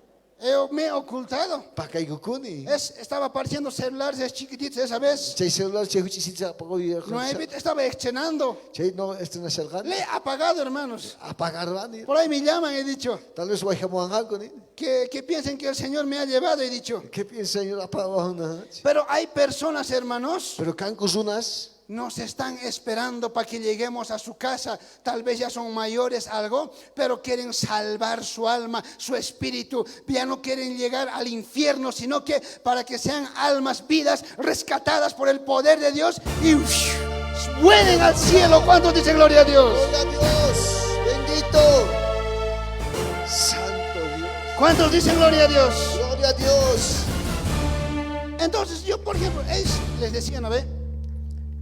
Me he ocultado. Pa kai gukuni. Estaba apareciendo celulares chiquititos esa vez. Che celular che huchi sin apago y. No estaba estrenando. Che no este no salgan. Le he apagado, hermanos. Apagar van. Por ahí me llaman, he dicho. Tal vez voy a mojar con él. Que piensen que el Señor me ha llevado, he dicho. ¿Qué piensa señor apago una? Pero hay personas, hermanos, Pero cancusunas. nos están esperando para que lleguemos a su casa. Tal vez ya son mayores algo, pero quieren salvar su alma, su espíritu. Ya no quieren llegar al infierno, sino que para que sean almas, vidas rescatadas por el poder de Dios y vuelen al cielo. ¿Cuántos dicen gloria a Dios? Gloria a Dios. Bendito. Santo Dios. ¿Cuántos dicen gloria a Dios? Gloria a Dios. Entonces yo, por ejemplo, les decía, ¿no ve?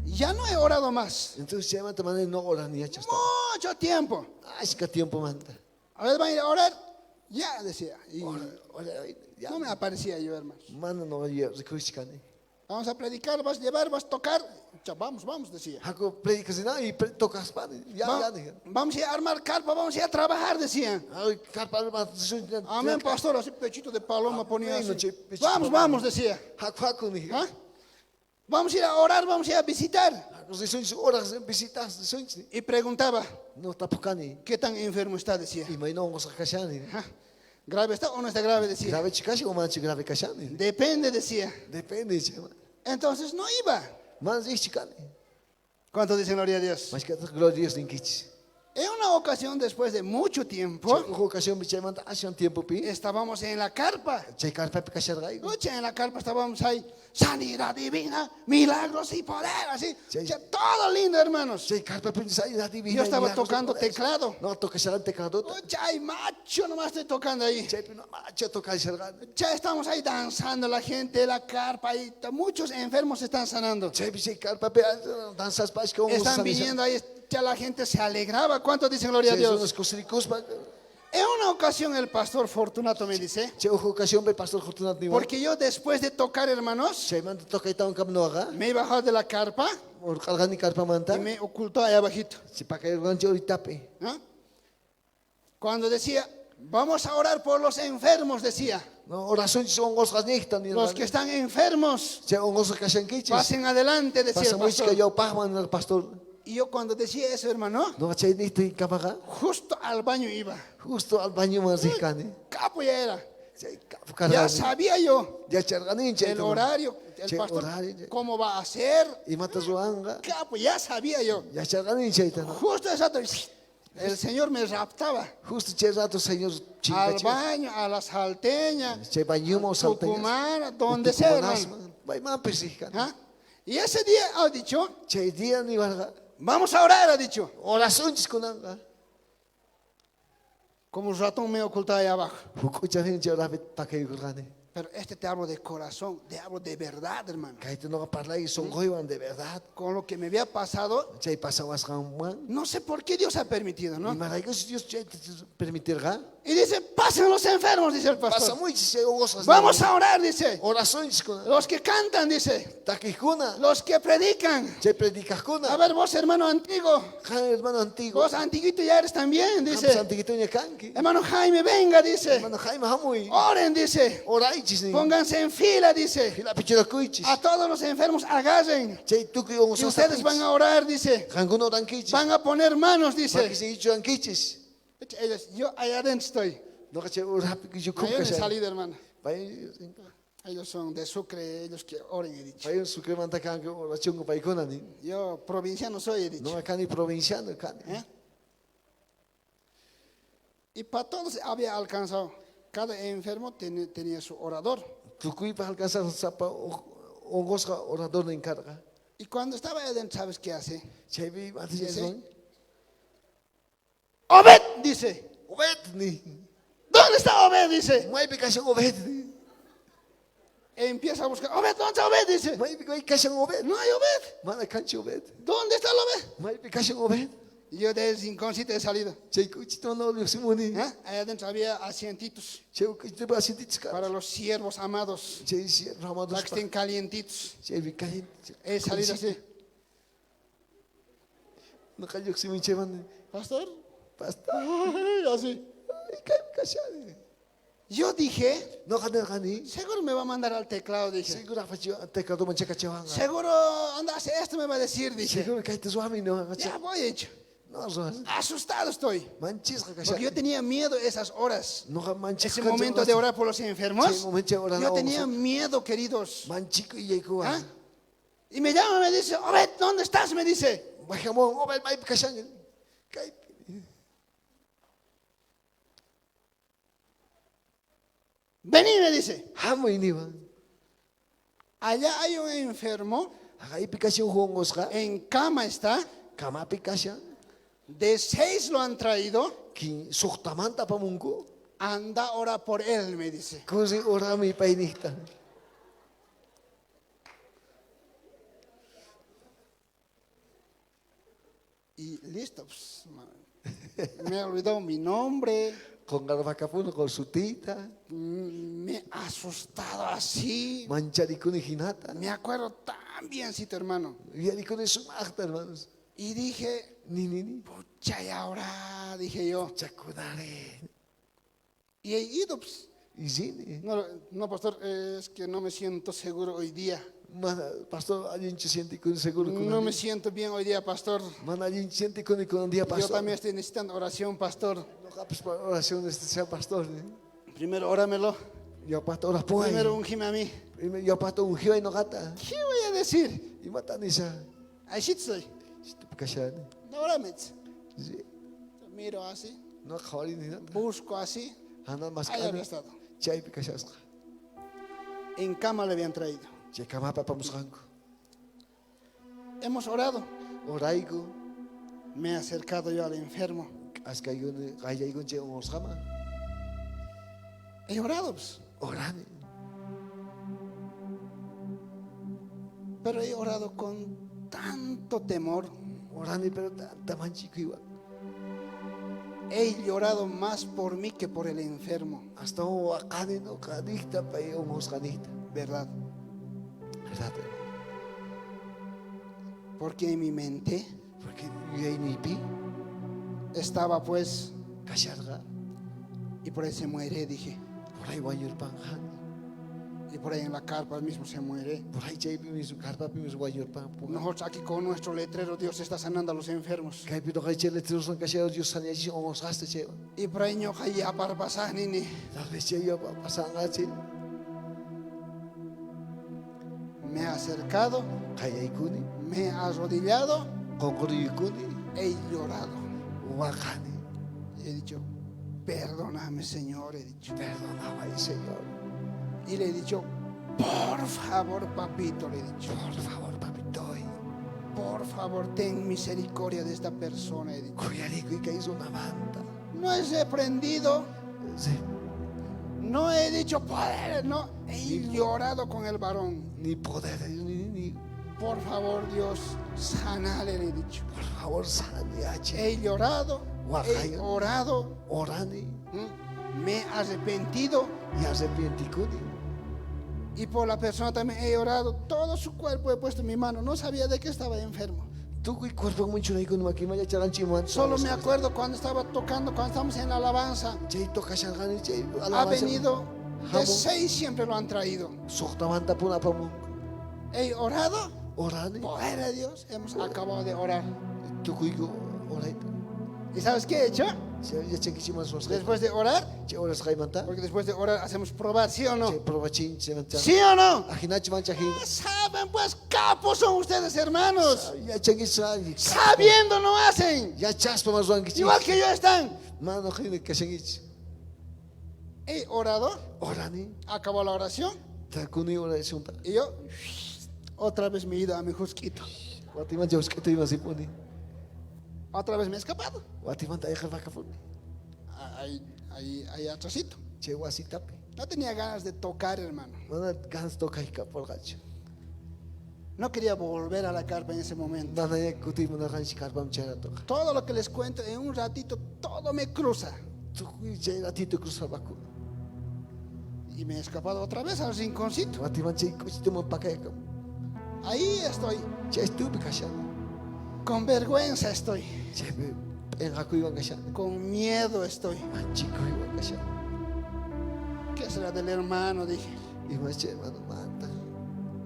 Ya no he orado más. Entonces se llama también no orar ni hecho hasta. Mucho tiempo. Ay, es que tiempo manda. A ver, van a ir a orar. Ya, decía. Y Ora, ya. no me aparecía yo, hermano. Mano no ya recuiscane. Vamos a predicar, vas a llevar, vas a tocar. Ya, vamos, decía. Hago predicas y tocas pan. Ya. Vamos a ir a armar carpa, vamos a ir a trabajar, decían. Ay, carpa más. Amén, pastor, así pechito de paloma ponía Amén, así. pechito de Vamos, decía. Hago ni. ¿Ah? Vamos a ir a orar, vamos a ir a visitar. Hago de sueños horas visitas de sueños. Y preguntaba, No tapocani. ¿qué tan enfermo está? Decía. Y me no vamos a cachani. ¿Ah? ¿Grave está o no está grave? Decía. Grave chikashi o manchi grave cachani. Depende, decía. Depende, chama. Entonces no iba. Más de chicane. ¿Cuántos dicen gloria a Dios? Mas que gloria a Dios en kichi. En una ocasión, después de mucho tiempo, Ocasión bicha manda hace un tiempo pi. estábamos en la carpa. Chay carpa cachar gai. Oye, en la carpa estábamos ahí, sanidad divina, milagros y poder, así. Sí. Ya, todo lindo, hermanos. Chay carpa pensai la divina. Yo estaba tocando teclado. No toca el teclado. Oye, ay, macho, nomás estoy tocando ahí. Chay no macho toca el Ya estamos ahí danzando, la gente, la carpa, y muchos enfermos se están sanando. Chay bicha carpa pe danzas pas que Están viniendo ahí, ya la gente se alegraba. ¿Cuántos dicen gloria a Dios. Dios? Los cosricos En una ocasión el pastor Fortunato me dice, Che ojo ocasión el pastor Fortunato ni porque yo después de tocar, hermanos, Che man toca itaon kamnoga. me he bajado de la carpa Or kalgani karpa manta. y me ocultó allá abajito. Si pa kay rancho oritape. ¿Ah? Cuando decía, vamos a orar por los enfermos, decía, No oración si ongos ganihta ni. los que están enfermos, Che ongos kashan kichis. pasen adelante, decía Pasa el mucho que pastor. yo pahman el pastor. Y yo cuando decía eso, hermano, No che ni te kamaga. justo al baño iba. Justo al baño más hijani. Capo ya era. Che kapu Ya kargani. sabía yo Ya charganin che. el horario, el Che pastor, horario. cómo va a hacer. Y mata zuanga. Capo, ya sabía yo. Ya charganin che itano. Justo exacto, el Señor me raptaba Justo che rato señor al chingache. baño, a la salteña, Che bañumo salteñas. Tucumán, donde sea, hermano. Vai man pesijani. ¿Ah? Y ese día ha dicho, Che día ni valga. vamos a orar, ha dicho. Oración chiskunanga. Como un ratón me ocultaba ahí abajo. Hukuchanin che ora bet pakay gurgani. Pero te hablo de corazón, te hablo de verdad, hermano. Kaito no parla y son goiwan de verdad. Con lo que me había pasado, Che pasawas man. no sé por qué Dios ha permitido, Y ¿no? maraicos Dios che permitirá. Y dice, pasen los enfermos, dice el Pasa pastor. muy che ongos. Vamos a orar, dice. Oración chiskuna. Los que cantan, dice. Takikuna. Los que predican. Che predicajuna. A ver, vos, hermano antiguo. Hermano antiguo. Vos, antiguito, ya eres también, Dice. dice. Antiguito ni kanki. Hermano Jaime, venga, dice. Hermano Jaime Hamui. Oren, dice. Oraichis ni. Pónganse en fila, dice. Fila pichira kuichis. A todos los enfermos agarren. Che tuki ongos. Y ustedes van a orar, dice. Ranguno rankichis. Van a poner manos, Maki dice. se dicho rankichis. Ellos, yo allá adentro estoy. No caché urapi que yo Yo no he kuka. salido, hermano. Vai Ellos son de Sucre, ellos que oren, he dicho. vai un sukremanta kanki oración ko paikona ni. Yo provinciano soy, he dicho. No acá ni provinciano acá. ¿Eh? Y para todos había alcanzado. Cada enfermo tenía su orador. Tukui pa alcanzar sapa ongos orador en carga. Y cuando estaba ahí adentro, ¿sabes qué hace? Che vi mati Dice, son. Obed, dice. Obed ni. ¿Dónde está Obed? Dice. Mai picación obed. E empieza a buscar. Obed, ¿dónde está Obed? Dice. Mai picación obed. No hay Obed. Mana canchi obed. ¿Dónde está el Obed? Mai picación obed. Y yo del rincóncito he salido. Che kuchito no lo simoni. ¿Eh? Ahí adentro había asientitos Che kuchito ba sintit ska. para los siervos amados. Che si ramado Para que spa. estén calientitos. Che vi kain. He salido así. No cayó si mi chevan. Pastor. Pasta. Ay, así. Ay, kai kashani. Yo dije, No ganar gani. seguro me va a mandar al teclado, dije. Seguro facho te kado mancheca chewanga. Seguro, anda, hace esto me va a decir, dije. Seguro que te suami no. Ya voy hecho. No so. Asustado estoy. Manchis Porque kashani. yo tenía miedo esas horas. No manchis. Ese momento de orar por los enfermos. Sí, momento de orar Yo a tenía vosotros. miedo, queridos. Manchico y yeko. ¿Ah? Y me llama, me dice, Obed, ¿dónde estás? Me dice. Bajamos, obed mai kashani. Kai. Vení, me dice. Hamo ini ba. Allá hay un enfermo, Akai pikasyon hongos ka. en cama está. Kama pikasyon. De 6 lo han traído. Ki suktamanta pa mungko. Anda, ora por él, me dice. Kusi orami painita. Y listo. Pues, me ha olvidado mi nombre. Con garbacapuno con su tita. Me ha asustado así. Mancharikuni hinata. Me acuerdo tan biencito, hermano. Yarikuni sumachta, hermanos. Y dije, Ni. pucha, y ahora, dije yo. Chacunare. Y he ido, pues. Y sí. No, pastor, es que no me siento seguro hoy día. Mana, pastor, alguien se siente con seguro con No me siento bien hoy día, pastor. Mana, alguien se siente con un día pastor. Yo también estoy necesitando oración, pastor. No capes para oración este sea pastor. Primero, óramelo. Yo pasto oras pues. Primero, ungime a mí. Yo pasto un gio y no gata. ¿Qué voy a decir? Y mata nisa. Ahí sí estoy. Kashani. No, órame. Sí. Miro así, No khawari ni nada. busco así. Hana Ahí maskani. había estado. Chay pikashas. En cama le habían traído. Che kama papa muskanko. Hemos orado. Oraigo. Me he acercado yo al enfermo. Askayun gayaygun che oskama. He orado, pues. Orani. Pero he orado con tanto temor. Orani pero tanta manchico igual. he llorado más por mí que por el enfermo. Hasta un canino canita para un canita. ¿Verdad? ¿Verdad? Porque en mi mente Porque yo ahí ni pi, estaba pues, cacharga, y por ahí se muere, dije. por ahí guayo el panjan, Y por ahí en la carpa mismo se muere. por ahí chay pimis carpa pimis guayo el pan. Nosotros aquí con nuestro letrero, Dios está sanando a los enfermos. Kay pido kay chele tiros son cachados yo sanía si on gaste che. Y por ahí no hay aparpasani ni. La leche yo pasanga che. Me he acercado, Kay ay kuni, me he arrodillado, con kuri kuni, he llorado. wakani. He dicho, perdóname, Señor, he dicho. Perdóname, Señor. Y le he dicho, por favor, papito, le he dicho. Por favor, papito. Por favor, ten misericordia de esta persona, he dicho. Cuyarico y que hizo una banda. No he reprendido, Sí. no he dicho poder, no. He llorado con el varón. Ni poder, ni Por favor, Dios, sanale, le he dicho. por favor, sanía che. He llorado, he Guajaya. orado, Orani me he arrepentido. y arrepienti kuni. Y por la persona también he orado. Todo su cuerpo he puesto en mi mano. No sabía de qué estaba enfermo. Tú cuy cuerpo mucho ahí con maquima ya charan chimuan. Solo me acuerdo cuando estaba tocando, cuando estamos en la alabanza. Che toca shalgani che. Ha venido de Jamón. 6, siempre lo han traído. Soktamanta puna pamu. He orado. Orani. Poder de Dios. Hemos acabado de orar. Tú cuy orai. ¿Y sabes qué he hecho? Ya che kichiman sos. Después de orar, Che horas gaimanta. porque después de orar hacemos probar, ¿sí o no? Che provachin che manta. ¿Sí o no? Ajinach manchaji. Saben, pues capos son ustedes, hermanos. Ya che kisai. Sabiendo no hacen. Ya chaspa más ruan kichi. Igual que yo están. Mano jine que seguich. He orado, Orani. acabó la oración Ta kuni ora sunta. y yo otra vez me he ido a mi jusquito. Watiman jauh que te ibas a poner. Otra vez me he escapado. Watiman ta ejer vaca fun. Ahí atrásito. Che wasitape. No tenía ganas de tocar, hermano. Mana gans toca hika por gacho. No quería volver a la carpa en ese momento. Mana ya kuti mana ganshi karbam chera toca. Todo lo que les cuento en un ratito, todo me cruza. Tu kui che ratito cruzar vacu. Y me he escapado otra vez al rinconcito. Watiman che kuchito mo pakaya. Ahí estoy. Che estuve kashan. Con vergüenza estoy. Che en haku iban kashan. Con miedo estoy. Manchico iban kashan. ¿Qué será del hermano? Dije. Y más che mano mata.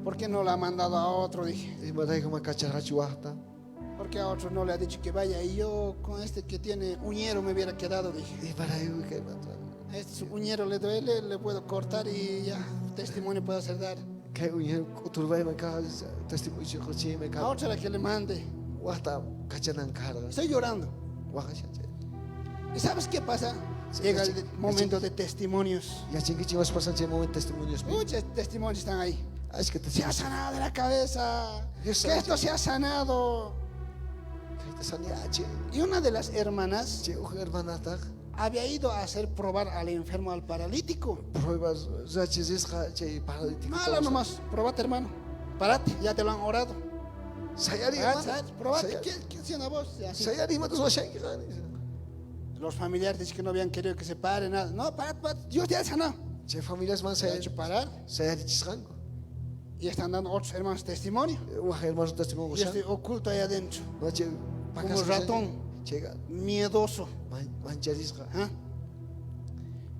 ¿Por qué no la ha mandado a otro? Dije. Y mana como kacharachu hasta. ¿Por qué a otro no le ha dicho que vaya? Y yo con este que tiene uñero me hubiera quedado, dije. Y para ahí que mata. A este uñero le duele, le puedo cortar y ya, testimonio puedo hacer dar. Que un turbai me caga testimonio coche me A caga. otra que le mande. Wasta kachanan carga. Estoy llorando. Wakashan che. ¿Y sabes qué pasa? Sí, Llega sí, el sí. momento de testimonios. Ya chingichi vas pasan che momento testimonios. Muchos testimonios están ahí. Es que te Se ha sanado de la cabeza. Dios Que esto santo. se ha sanado. te sanía che. Y una de las hermanas Che hermanata. había ido a hacer probar al enfermo, al paralítico. Pruebas, che paralítico. Mala nomás, probate, hermano. Parate, ya te lo han orado. Sayari, Probate, ¿qué hacía una voz? Así. Sayari, matos va shanki. Los familiares dicen que no habían querido que se pare, nada. No, parate, Dios te ha sanado. Che familias man Se ha hecho parar Sayari chisrango. y están dando otros hermanos testimonio. Wah hermanos testimonio Y estoy oculto ahí adentro, No che como ratón, Chega. miedoso. Mancharisga. ¿Ah?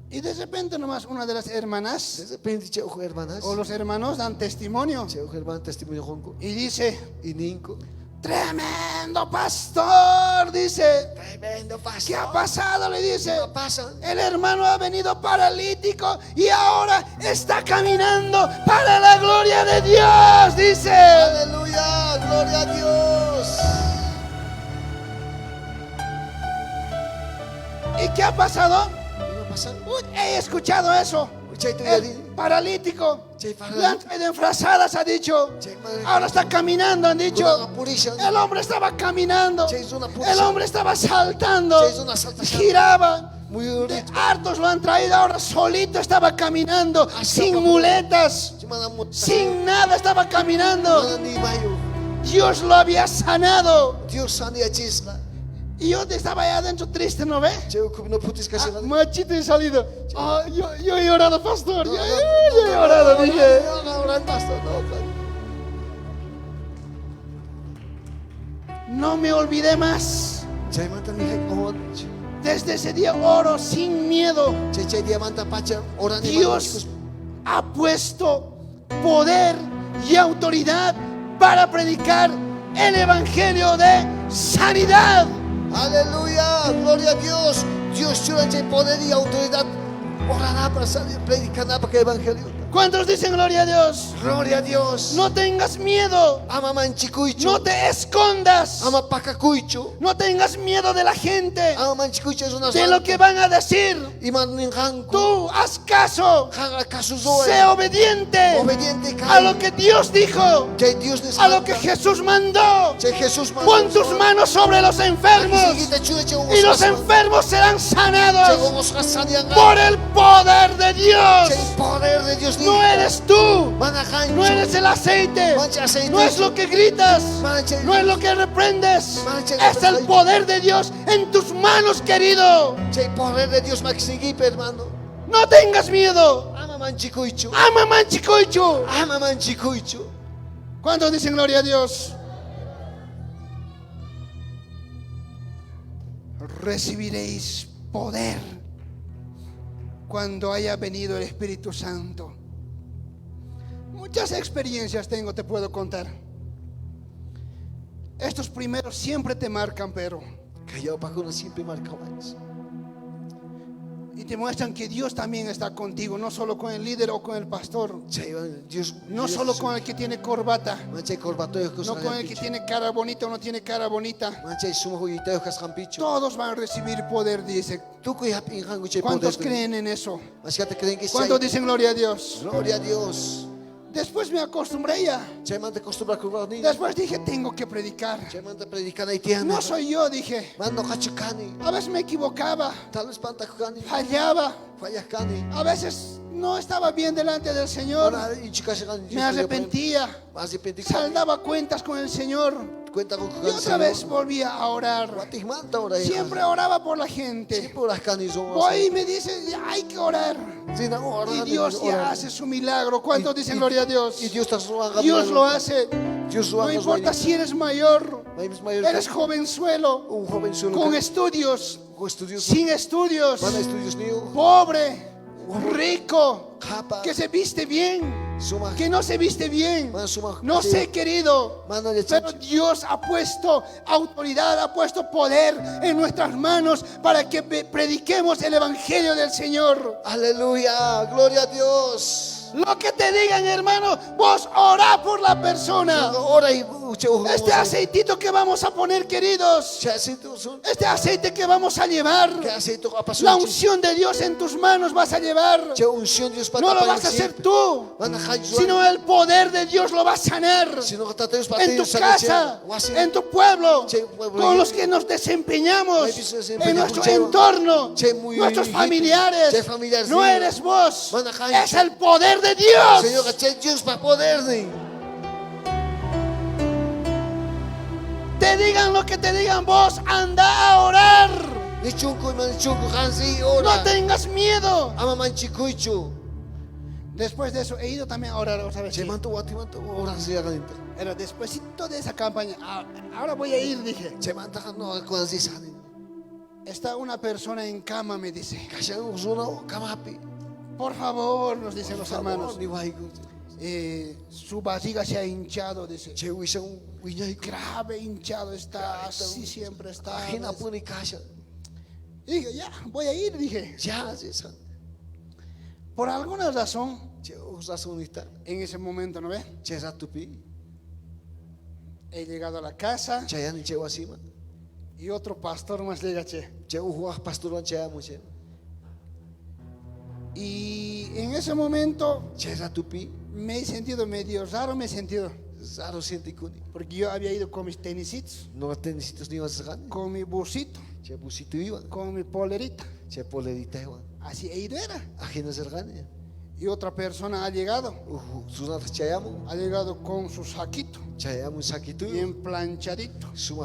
Y de repente nomás una de las hermanas De repente che hermanas. o los hermanos dan testimonio Che hermano testimonio jonko. y dice, Y ninko. tremendo pastor, dice. Tremendo ¿Qué ha pasado? Le dice. ¿Qué pasa? El hermano ha venido paralítico y ahora está caminando para la gloria de Dios, dice. Aleluya, gloria a Dios. ¿Y qué ha pasado? ¿Qué va a pasar? Uy, he escuchado eso. Che tú El paralítico. Che Le han traído en frazadas, ha dicho. Che madre. Ahora está caminando, han dicho. Una purisha. El hombre estaba caminando. Che es una purisha. El hombre estaba saltando. Che es una saltación. Giraba. Muy De bonito. hartos lo han traído, ahora solito estaba caminando, sin muletas, sin nada estaba caminando. Ni mayo. Dios lo había sanado. Dios sanía chisla. Y yo estaba allá adentro triste, ¿no ve? Che ukubino putis kasi ngani. Machito he salido. Yo he llorado, pastor. Yo he llorado, dije. Orang pastor no. No me olvidé más. Che manta ni hek mohon. Desde ese día oro sin miedo. Che dia manta pacha orang ni. Dios ha puesto poder y autoridad para predicar el evangelio de sanidad. Aleluya, gloria a Dios. Dios tiene che poder y autoridad. Orará para salir, predicará para que el evangelio. ¿Cuántos dicen gloria a Dios? Gloria a Dios. No tengas miedo. Ama manchikuicho. No te escondas. Ama pakakuicho. No tengas miedo de la gente, Ama manchikuicho es una de lo que van a decir. Iman ninganku. Tú haz caso. Haga caso zoe. Sé obediente Obediente a lo que Dios dijo, que Dios les a lo que Jesús mandó. que Jesús mandó. Pon tus manos sobre los enfermos y los enfermos serán sanados por el poder de Dios. El poder de Dios. No eres tú, no eres el aceite, no es lo que gritas, no es lo que reprendes, es el poder de Dios en tus manos, querido. El poder de Dios maxiguipe, hermano. No tengas miedo. Ama manchikuicho. Ama manchikuichu. Ama manchikuicho. ¿Cuántos dicen gloria a Dios? Recibiréis poder cuando haya venido el Espíritu Santo. Muchas experiencias tengo, te puedo contar. Estos primeros siempre te marcan, pero Callao para uno siempre marca más. y te muestran que Dios también está contigo, no solo con el líder o con el pastor, Dios, no solo con el que tiene corbata, manche corbatoyo que no con el que tiene cara bonita o no tiene cara bonita. manche sumo juguiteo que escampicho. Todos van a recibir poder, dice. Tú que ya pinjango che ¿Cuántos poder. creen en eso? Mas ya te creen que ¿Cuántos dicen gloria a Dios? Gloria a Dios. Después me acostumbré ya. Che mante acostumbra con los niños. Después dije, tengo que predicar. Che mante predicar haitiano. No soy yo, dije. Mando cachacani. A veces me equivocaba, Tal vez pantacani. fallaba. Fallacani. A veces no estaba bien delante del Señor. Me arrepentía. Saldaba cuentas con el Señor. Cuenta con Y otra vez volvía a orar. Siempre oraba por la gente. Voy y me dice, hay que orar. Y Dios ya hace su milagro. ¿Cuántos dicen gloria a Dios? Dios lo hace. No importa si eres mayor, eres jovenzuelo, con estudios, sin estudios, pobre, rico, que se viste bien, que no se viste bien. No sé, querido, pero Dios ha puesto autoridad, ha puesto poder en nuestras manos para que prediquemos el evangelio del Señor. Aleluya, gloria a Dios. Lo que te digan, hermano, vos orá por la persona. Este aceitito que vamos a poner, queridos, este aceite que vamos a llevar, la unción de Dios en tus manos vas a llevar. No lo vas a hacer tú, sino el poder de Dios lo va a sanar en tu casa, en tu pueblo, con los que nos desempeñamos, en nuestro entorno, nuestros familiares. No eres vos, es el poder de Dios. Te digan lo que te digan, vos anda a orar. No tengas miedo. Después de eso he ido también a orar otra vez. Era despuésito de esa campaña. Ahora voy a ir, dije. Está una persona en cama, me dice. Por favor, nos dicen los hermanos. Su barriga se ha hinchado, dice. Grave hinchado está, así siempre está. Y dije, ya, voy a ir, dije. Por alguna razón, en ese momento, ¿no ve? He llegado a la casa y otro pastor más llega, che. Y en ese momento me he sentido medio raro, porque yo había ido con mis tenisitos, con mi busito, con mi polerita. Así he ido, era. Y otra persona ha llegado con su saquito, bien planchadito, su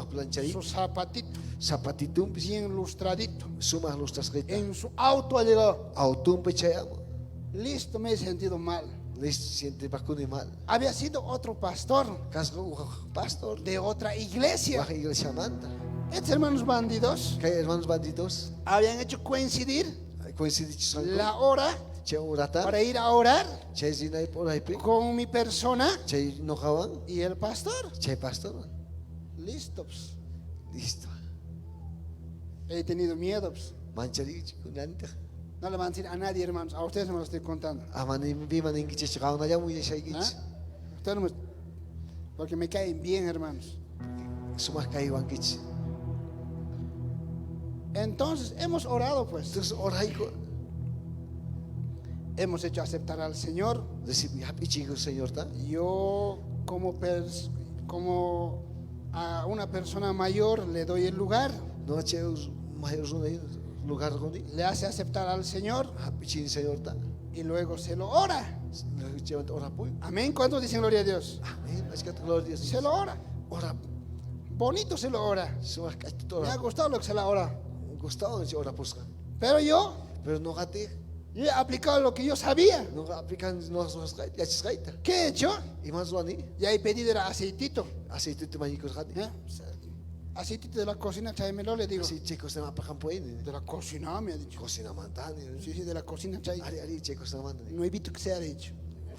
zapatito, Zapatitum, bien lustradito. sumas lustras grita. En su auto ha llegado. Autum pechayamo. Listo, me he sentido mal. Listo, siente vacuna mal. Había sido otro pastor Casco pastor. de otra iglesia. Baja iglesia manda. Estos hermanos bandidos Que hermanos bandidos. habían hecho coincidir Coincide la hora Che urata. para ir a orar Che zinay por ahí. con mi persona Che no jaban. y el pastor. Che pastor. Listo, pues. Listo. He tenido miedo, pues. Manchari kunanta. No le van a decir a nadie, hermanos. A ustedes no me lo estoy contando. Amani biman ingiche chagauna ya muy ¿Ah? shaygich. Ustedes no me- Porque me caen bien, hermanos. Sumas kaiwan gich. Entonces, hemos orado, pues. Entonces oraico. Hemos hecho aceptar al Señor. Recibí happy chico señor ta. Yo, como a una persona mayor, le doy el lugar. No che mayor lugar con Le hace aceptar al Señor happy chin señor ta. y luego se lo ora. Lo llevan ora puy. Amén. ¿Cuántos dicen gloria a Dios? Amén. Es que gloria Se lo ora. ora. Bonito se lo ora. Sumas que Me ha ora. gustado lo que se la ora. Gustavo no ora pusca. Pero yo Pero no gate. he aplicado lo que yo sabía. No aplican no ya chisgaita. ¿Qué he hecho? Y más wani. Ya he pedido era aceitito. Aceite te manicos gate. ¿eh? Aceitito de la cocina, tráemelo, le digo. Así chicos se me pagan pues. De la cocina, me ha dicho. Cocina mantani. Sí, sí, de la cocina, chay. Ari chicos se mandan. No he visto que se ha dicho.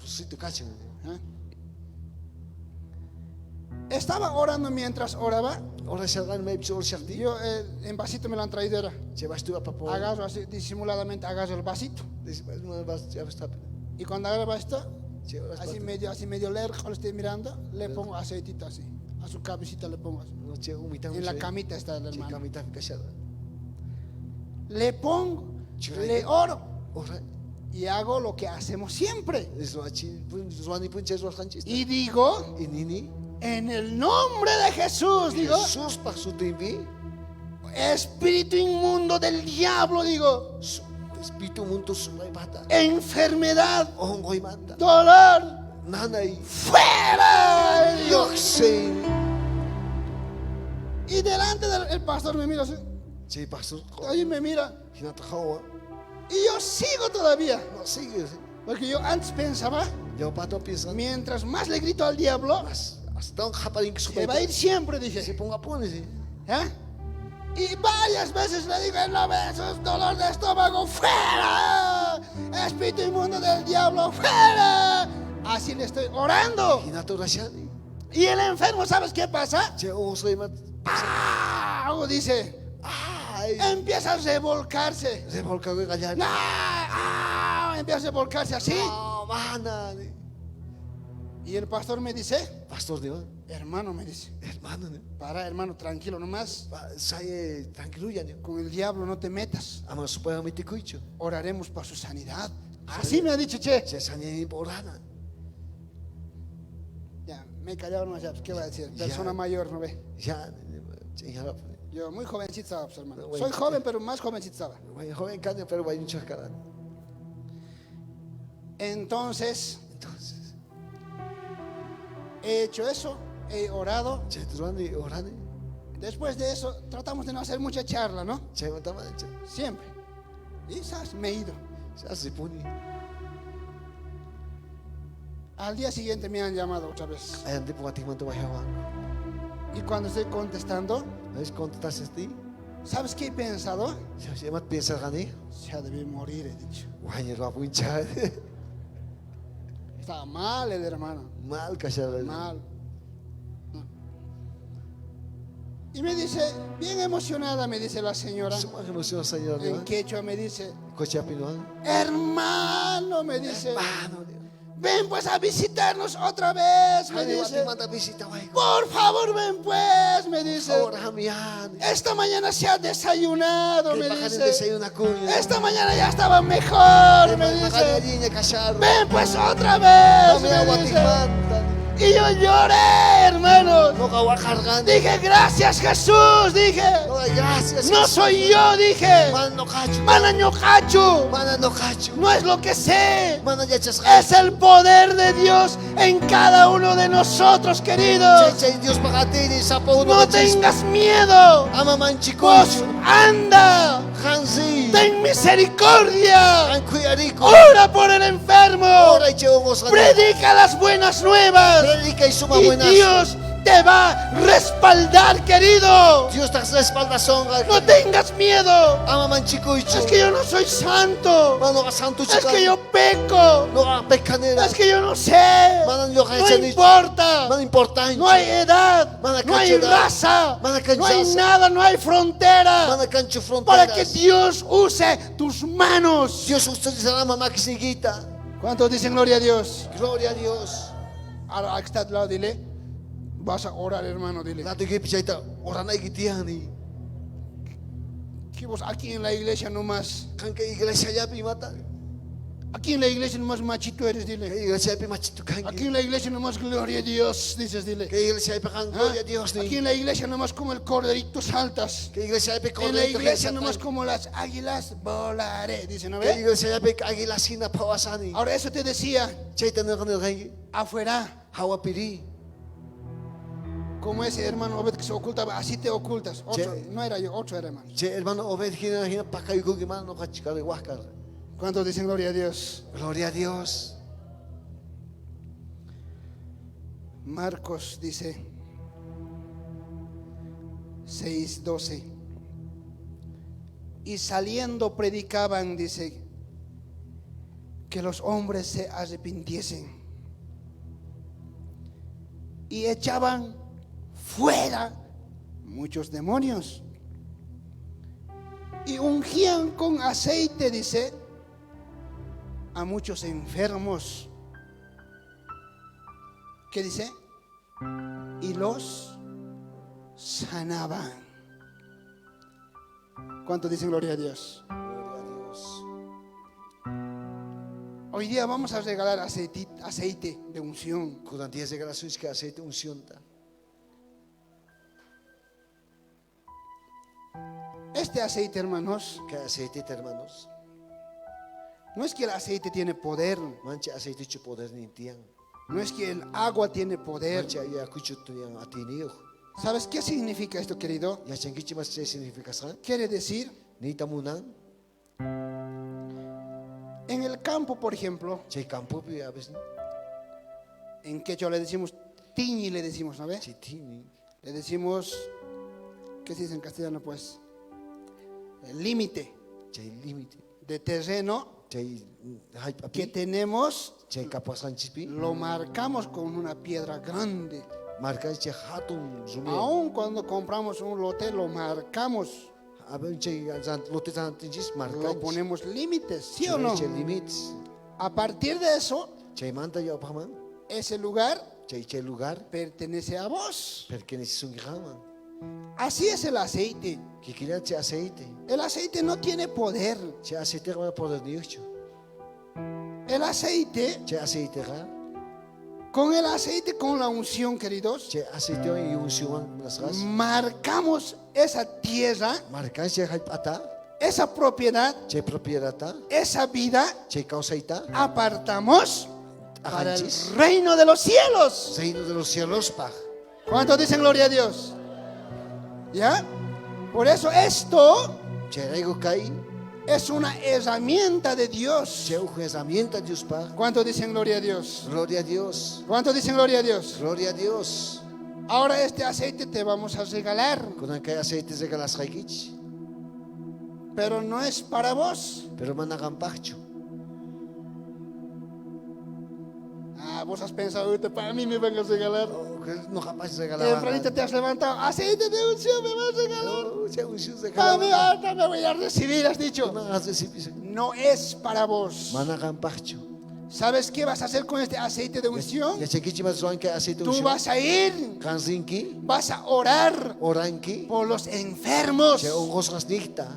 Sí tu cachan. ¿eh? Estaba orando mientras oraba. Ahora se hagan me psor shakti. Yo en vasito me lo han traído era. Se vas tú a papo. Agarro así, disimuladamente agarro el vasito. No vas ya está. Y cuando agarro el vasito, Che ahora así medio lejos, lo estoy mirando, le pongo aceitito así. A su cabecita le pongo así. no che umita. En la camita está el hermano. Camita cachada. Le pongo, Chiray. le oro Ahora y hago lo que hacemos siempre. es lo achi, Juani punches los hanchis. Y digo, Y nini, en el nombre de Jesús, digo, Jesús pa su timbi, espíritu inmundo del diablo, digo, espíritu mundo su bata. enfermedad, Ongo y manda. dolor, Nana y fuera. Digo, yoxin. y delante del pastor me mira así, Che pastor. ahí me mira, Hinata hawa. y yo sigo todavía, No sigue. porque yo antes pensaba, Yo pato piensa. mientras más le grito al diablo, Hasta un japarín que su se va a ir siempre, Se dije. ponga pone, sí. ¿eh? Y varias veces le digo, no me es dolor de estómago, fuera, espíritu inmundo del diablo, fuera. Así le estoy orando. Hinata urashani. Y el enfermo, ¿sabes qué pasa? Che oso y mat. ¡Ah! Dice, Ay. empieza a revolcarse. Se volca de gallar. ¡Ah! Empieza a revolcarse así. No, mana. Y el pastor me dice, Pastor de hermano, me dice, hermano, ¿no? para hermano, tranquilo nomás, Sai tranquilo ya, ¿no? con el diablo no te metas, Ama supaya miti kuicho. oraremos para su sanidad. Así me ha dicho, che. Se sañe porana. Ya, me he callado nomás, ya, pues, ¿qué va a decir? Ya. Persona mayor, ¿no ve? Ya, ya. Yo muy jovencito estaba, pues, hermano. No, bueno, Soy joven, pero más jovencito estaba. Bueno, joven caña, pero vaya mucho cara. Entonces, Entonces, he hecho eso, he orado. che truani orane. Después de eso, tratamos de no hacer mucha charla, ¿no? Che matama, che. Siempre. Y ¿sabes? Me he ido. Ya se pone. Al día siguiente me han llamado otra vez. Ay, ande por ti manto vaya van. Y cuando estoy contestando, ¿Ves cuánto estás este? ¿sabes qué he pensado? Ya se llama piensa gané. Se ha de morir, he dicho. Guay, va a punchar. Estaba mal el hermano, Mal cachada. mal. No. Y me dice, bien emocionada, me dice la señora. Suma emoción, señor. En quechua me dice, Coche apino. hermano, me dice, Hermano. ven pues a visitarnos otra vez, me Ay, dice. manda visita, güey. Por favor, ven pues, me dice. Ahora, Jamián. Esta mañana se ha desayunado, Que me bajan el dice. desayuno cuña. Esta mañana ya estaba mejor, me dice. Ven Ven pues otra vez, No me agua me dice. timanta. Y yo lloré, hermanos. No kawa kargan. Dije, gracias Jesús, dije. No gracias. No soy yo, dije. Mana no kachu. Mana no cacho. Mana no kachu. No es lo que sé. Mana ya chas. Es el poder de Dios en cada uno de nosotros, queridos. Chay Dios pagatini sa uno. No tengas miedo. Ama manchiko. Vos anda. Hansi. Ten misericordia. An kuyariko. Ora por el enfermo. Ora y chewos. Predica las buenas nuevas. Predica y suma Y buenas. Dios te va a respaldar, querido. Dios te respalda songa. No tengas miedo. Ama manchiko icho. Es que yo no soy santo. Mano ka santo Es chica. que yo peco. No ka pekanera. Es que yo no sé. Mana yo No kachen. importa. Mana importante. No hay edad. Mana No hay cancho edad. raza. Mana cancho No hay raza. nada. No hay frontera. Mana cancho fronteras. Para que Dios use tus manos. Dios usted dice la mamá que se quita. ¿Cuántos dicen gloria a Dios? Gloria a Dios. Ahora aquí está al lado, dile. Vas a orar, hermano, dile. Lato que pichaita orana y gitiani. Que vos aquí en la iglesia nomás. Kan que iglesia ya pi mata. Aquí en la iglesia nomás machito eres, Que dile. iglesia ya pi machito kan. Aquí en la iglesia nomás gloria a Dios, dices, dile. Que iglesia ya pi kan Ah, gloria a Dios aquí ni. en la iglesia nomás como el corderito saltas. Que iglesia ya pi En la iglesia no nomás como las águilas volaré, dice, ¿no Que ve? iglesia ya pi águila sina pawasani. Ahora eso te decía, Chaita no kan el rey. afuera, Hawa piri. como ese hermano Obed que se ocultaba, así te ocultas. Otro, Che. no era yo, otro era, hermano. Che hermano Obed hina pakayugo que mano kachikare huascar. ¿Cuántos dicen gloria a Dios? Gloria a Dios. Marcos dice 6:12. Y saliendo predicaban, dice, que los hombres se arrepintiesen. Y echaban fuera muchos demonios. Y ungían con aceite, dice, a muchos enfermos. ¿Qué dice? Y los sanaban. ¿Cuántos dicen gloria a Dios? Gloria a Dios. Hoy día vamos a regalar aceite de unción. Cuando días de gracia que aceite uncionta. Este aceite, hermanos, Que aceite hermanos. no es que el aceite tiene poder, Manche aceite chu poder ni tiang. no es que el agua tiene poder. Manche ya kuchu tu yang atinio. ¿Sabes qué significa esto, querido? Ya changichi mas che significa san. Quiere decir, Ni tamunan. en el campo, por ejemplo, Che campo pi a veces. en quechua le decimos tiñi, le decimos, ¿no ves? Chitini. Le decimos, ¿qué se dice en castellano, pues? El límite Che límite. de terreno Che hay que papi. tenemos, Che capasan chispi. lo marcamos con una piedra grande. Marca che hatun zumi. Aún cuando compramos un lote, lo marcamos, A ver che lote san tinchis marca. lo ponemos límites, ¿sí o no? Che limits. A partir de eso, Che manta yo paman. ese lugar Che lugar. pertenece a vos. Pertenece a un grama. Así es el aceite. Que quiera che aceite. El aceite no tiene poder. Che aceite va a poder niucho. El aceite, Che aceite ra. con el aceite, con la unción, queridos, Che aceite y unción las ras. marcamos esa tierra, Marca che hay pata. esa propiedad, Che propiedad. esa vida, Che causaita. apartamos para el Ajanchis. reino de los cielos. Reino de los cielos pa. ¿Cuántos dicen gloria a Dios? ¿Ya? Por eso esto Che rego kai. es una herramienta de Dios. Che herramienta Dios pa. ¿Cuántos dicen gloria a Dios? Gloria a Dios. ¿Cuántos dicen gloria a Dios? Gloria a Dios. Ahora este aceite te vamos a regalar, Con aquel aceite de galas raigich. pero no es para vos. Pero managan pacho. Ah, vos has pensado, ahorita para mí me van a regalar. No capaz de Tempranito regalar. te has levantado, aceite de unción me vas a regalar. Che unción de Para mí, regalar. ahorita me voy a recibir, has dicho. No hagas recibir. No es para vos. Managan pacho. ¿Sabes qué vas a hacer con este aceite de unción? Ya chequichi más zuan que aceite Tú unción. vas a ir, Kanzinki. vas a orar Oranki. por los enfermos. Che ongos rasnikta.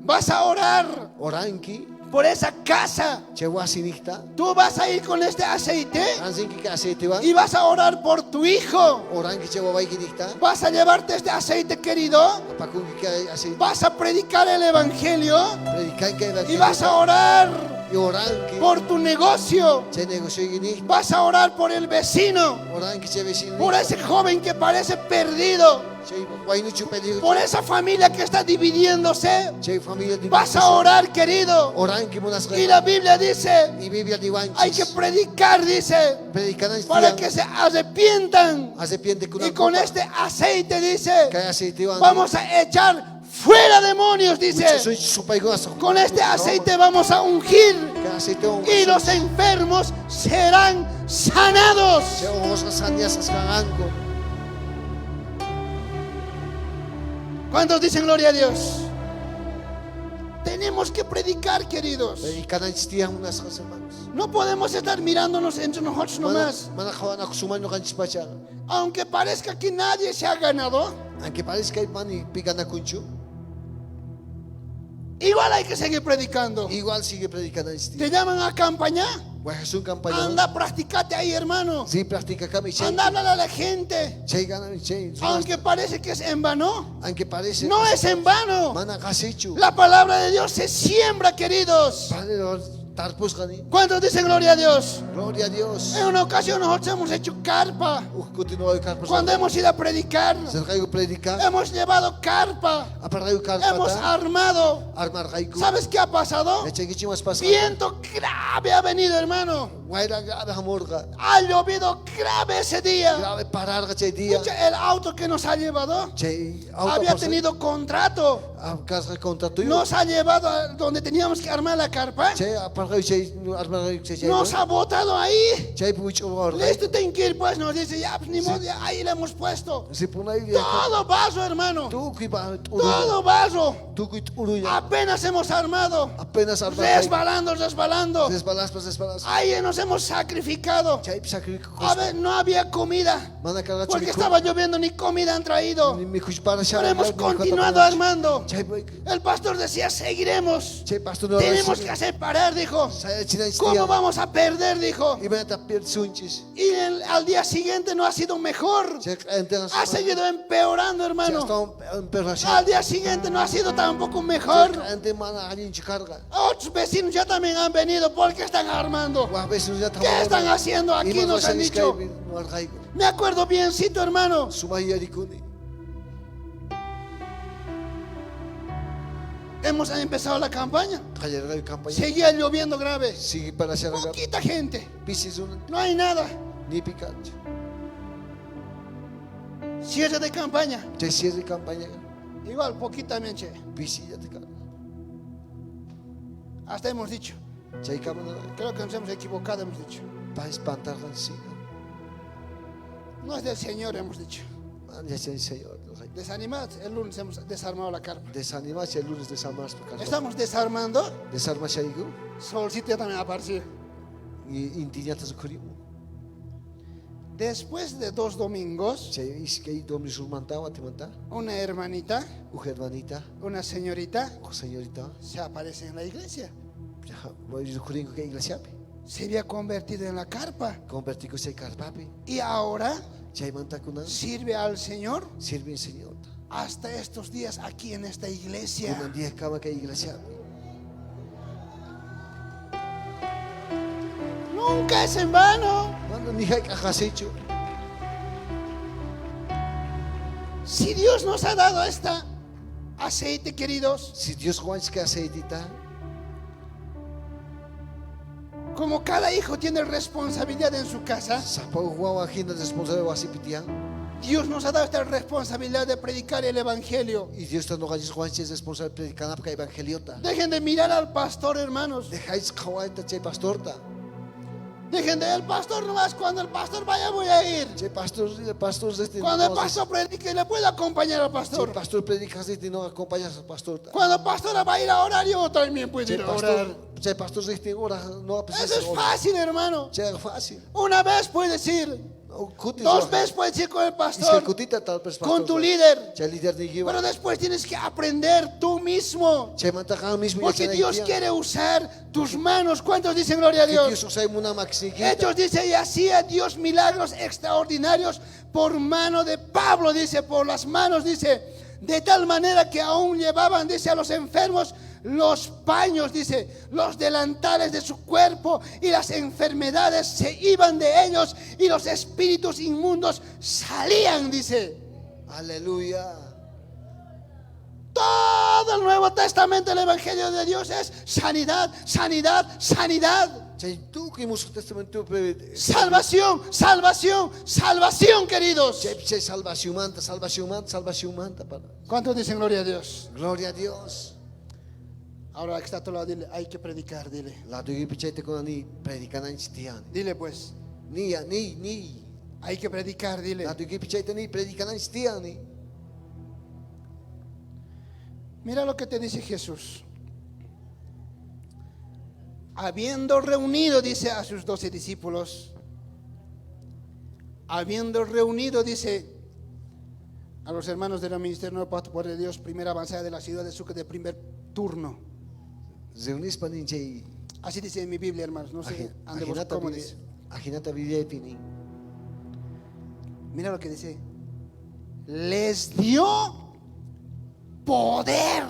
Vas a orar Oranki. por esa casa. Che wasinita. Tú vas a ir con este aceite Anzinki que aceite va. y vas a orar por tu hijo. Oranki che wabaikita. Vas a llevarte este aceite, querido. Pakunki que aceite. Vas a predicar el evangelio Predican que y vas a orar y oranki. por tu negocio. Che negocio gini. Vas a orar por el vecino, Oranki che vecino. por ese joven que parece perdido, Che wainuchu peligro. por esa familia que está dividiéndose. Che familia de. Vas a orar, querido. Oranki monas. Y la Biblia dice, Y Biblia diwanchis. hay que predicar, dice, Predican para que se arrepientan. Arrepiente con Y con este aceite, dice, que aceite va. vamos a echar fuera demonios, dice. Soy supaigoso. Con este aceite vamos a ungir Que aceite un. y los enfermos serán sanados. Che vamos a sandias ascango. ¿Cuántos dicen gloria a Dios? Tenemos que predicar, queridos. Predican anstian unas hermanos. No podemos estar mirándonos entre nosotros nomás. Mana kawana kusumano kanchis pacha. Aunque parezca que nadie se ha ganado, Aunque parezca que mani pigana kunchu, igual hay que seguir predicando. igual sigue predicando anstian. Te llaman a campaña, Jesús campaña. anda, practicate ahí, hermano. Sí, practica kami che. Anda, háblale a la gente. Che gana che. Aunque parece que es en vano, Aunque parece. no es en vano. Mana kasechu. La palabra de Dios se siembra, queridos. Padre tarpus gani. ¿Cuántos dicen gloria a Dios? Gloria a Dios. En una ocasión nosotros hemos hecho carpa. Continúa el carpus. Cuando hemos ido a predicar, Se caigo predicar. hemos llevado carpa. Aparaigo Hemos carpata. armado. Armar gaiku. ¿Sabes qué ha pasado? Leche que chimas pasa. Viento grave ha venido, hermano. Guaira grave hamorga. Ha llovido grave ese día. Grave parar che día. Escucha, el auto que nos ha llevado Che auto había tenido contrato. a casa contra tuyo. Nos ha llevado a donde teníamos que armar la carpa. Che aparaigo che armar che. Nos ha botado ahí. Che pucho orga. Listo, ten que ir, pues nos dice, ya, pues, ni modo, ya, ahí le hemos puesto. Se pone ahí. Todo vaso, hermano. Tú que va. Todo vaso. Tú que uruya. Apenas hemos armado. Apenas armar. Resbalando, resbalando. Desbalas. Ahí nos hemos sacrificado. Che sacrifico. A ver, no había comida. Mana cara Porque estaba lloviendo, ni comida han traído. Ni mi kushpara Pero hemos continuado armando. Che El pastor decía, seguiremos. pastor no. Tenemos que hacer parar, dijo. ¿Cómo vamos a perder? Dijo. Y ven a tapir sunchis. Y al día siguiente no ha sido mejor. Che enteras. Ha seguido empeorando, hermano. Che Al día siguiente no ha sido tampoco mejor. ante mana alguien carga. Otros vecinos ya también han venido porque están armando. ¿Qué están haciendo aquí? Nos han dicho. Me acuerdo biencito, hermano. Hemos empezado la campaña. Seguía lloviendo grave. Sigue para hacer Poquita gente. Pisis una No hay nada. ni picante. Cierre de campaña. Che cierre campaña. Igual, poquitamente. Pisis ya te carga. Hasta hemos dicho. Che cámara. Creo que nos hemos equivocado, hemos dicho. Para espantar gancina. No es del Señor, hemos dicho. Ya se Señor. Desanimad. El lunes hemos desarmado la carpa. Desanimarse el lunes desarmarse tu carga. Estamos desarmando. Desarmarse ahí. Solcito ya también apareció. Y intiñatas su curimo. Después de 2 domingos, Che is que domni surmantaba te manta. una hermanita, Hermanita, una señorita, señorita. se aparece en la iglesia. Voy a curingo que iglesia. Se había convertido en la carpa. Convertico se carpapi. Y ahora Che manta kuna. sirve al Señor Sirve el Señor. hasta estos días aquí en esta iglesia. Kuna 10 cama que iglesia. Nunca es en vano. Cuando ni hay cajas hecho. Si Dios nos ha dado esta aceite, queridos, Si Dios Juan que aceitita. como cada hijo tiene responsabilidad en su casa, Sapo Juan agenda responsable de Asipitian. Dios nos ha dado esta responsabilidad de predicar el evangelio. Y Dios te no galles Juan es responsable de predicar la evangeliota. Dejen de mirar al pastor, hermanos. Dejáis cahuaita che pastorta. Dejen de el pastor nomás. Cuando el pastor vaya, voy a ir. Che pastor desde Cuando el pastor predique, le puedo acompañar al pastor. Che pastor predicas desde no acompañas al pastor. Cuando el pastor va a ir a orar, yo también puedo Che ir a orar. pastor, che pastor desde ahora no Eso es fácil, hermano. Che fácil. Una vez puedes ir. 2 veces puedes ir con el pastor, con tu líder. Pero después tienes que aprender tú mismo. Porque Dios quiere usar tus manos. ¿Cuántos dicen gloria a Dios? Hechos dice, y hacía Dios milagros extraordinarios por mano de Pablo, dice, por las manos, dice, de tal manera que aún llevaban, dice, a los enfermos los paños, dice, los delantales de su cuerpo, y las enfermedades se iban de ellos y los espíritus inmundos salían, dice. Aleluya. Todo el Nuevo Testamento, el Evangelio de Dios es sanidad, sanidad, sanidad. Salvación, salvación, salvación, queridos. ¿Cuántos dicen gloria a Dios? Gloria a Dios. Ahora que está a tu lado, dile, hay que predicar, dile. Dile pues. Hay que predicar, dile. Mira lo que te dice Jesús. Habiendo reunido, dice, a sus 12 discípulos, habiendo reunido, dice, a los hermanos del Ministerio Nuevo Pacto por Dios, primera avanzada de la ciudad de Sucre, de primer turno. Así dice en mi Biblia, hermanos. No sé cómo dice. Mira lo que dice. Les dio poder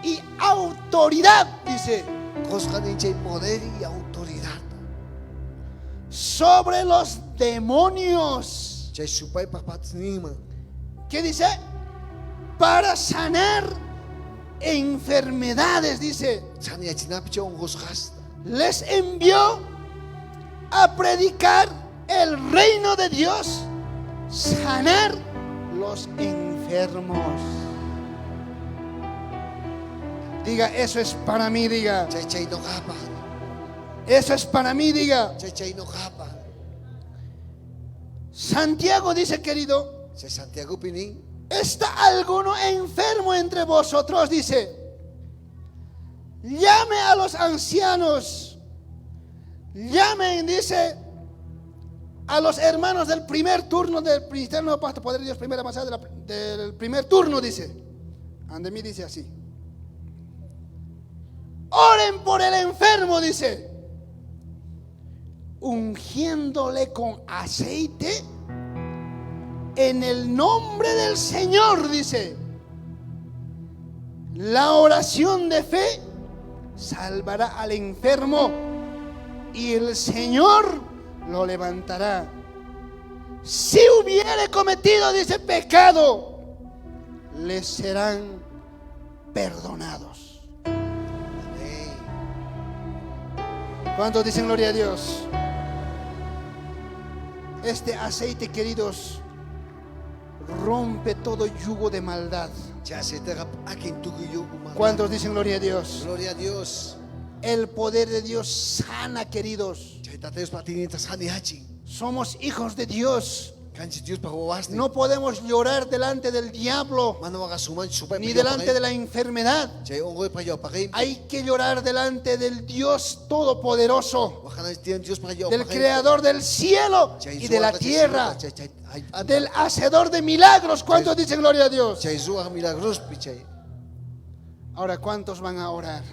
y autoridad, dice, poder y autoridad sobre los demonios. ¿Qué dice? Para sanar enfermedades, dice. Les envió a predicar el reino de Dios, sanar los enfermos. Diga, eso es para mí, diga. Eso es para mí, diga. Santiago dice, querido, ¿está alguno enfermo entre vosotros? Dice, llame a los ancianos, llamen, dice, a los hermanos del primer turno del Ministerio Nuevo Pacto Poder de Dios, primera pasada del primer turno, dice. Ande mí dice así. Oren por el enfermo, dice, ungiéndole con aceite en el nombre del Señor, dice. La oración de fe salvará al enfermo y el Señor lo levantará. Si hubiere cometido, dice, pecado, les serán perdonados. ¿Cuántos dicen gloria a Dios? Este aceite, queridos, rompe todo yugo de maldad. ¿Cuántos dicen gloria a Dios? Gloria a Dios. El poder de Dios sana, queridos. Somos hijos de Dios. No podemos llorar delante del diablo ni delante de la enfermedad. Hay que llorar delante del Dios Todopoderoso, del Creador del cielo y de la tierra, del Hacedor de milagros. ¿Cuántos dicen gloria a Dios? Ahora, ¿cuántos van a orar?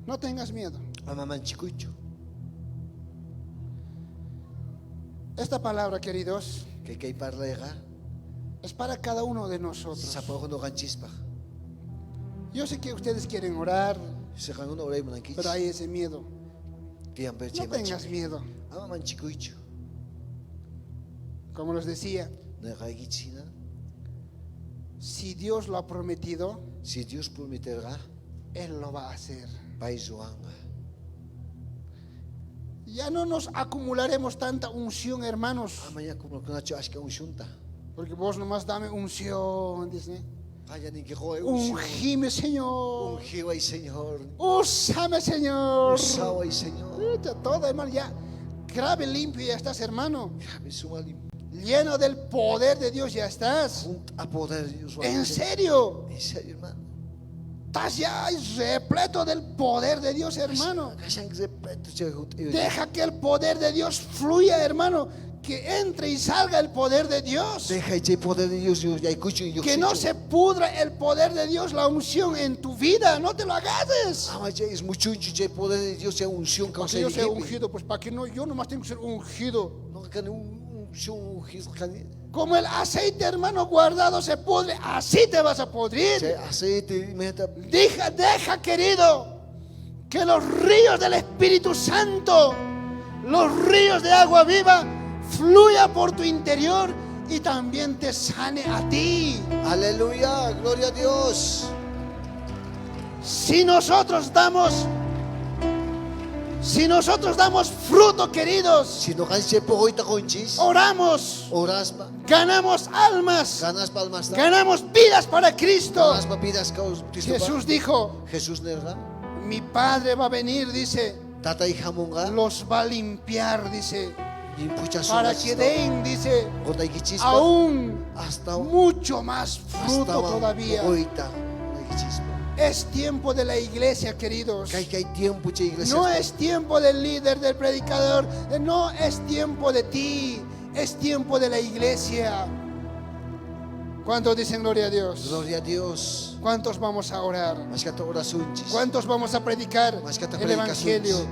No tengas miedo. Esta palabra, queridos, es para cada uno de nosotros. Yo sé que ustedes quieren orar, pero hay ese miedo. No tengas miedo. Como les decía, si Dios lo ha prometido, Él lo va a hacer. Ya no nos acumularemos tanta unción, hermanos, porque vos nomás dame unción, dice. Ungime, Señor. Úsame, Señor. Todo, hermano, ya grave, limpio ya estás, hermano. Lleno del poder de Dios ya estás. En serio. estás ya repleto del poder de Dios, hermano. Deja que el poder de Dios fluya, hermano. Que entre y salga el poder de Dios. Que no se pudra el poder de Dios, la unción en tu vida. No te lo agarres. Porque yo sea ungido, pues para que no, yo nomás tengo que ser ungido. Como el aceite, hermano, guardado se pudre, así te vas a podrir. Deja, querido, que los ríos del Espíritu Santo, los ríos de agua viva, fluya por tu interior y también te sane a ti. Aleluya, gloria a Dios. Si nosotros damos fruto, queridos, oramos, ganamos almas, ganamos vidas para Cristo. Jesús dijo, mi Padre va a venir, dice, los va a limpiar, dice, para que den, dice, aún mucho más fruto todavía. Es tiempo de la iglesia, queridos. No es tiempo del líder, del predicador. No es tiempo de ti. Es tiempo de la iglesia. ¿Cuántos dicen gloria a Dios? Gloria a Dios. ¿Cuántos vamos a orar? ¿Cuántos vamos a predicar el evangelio?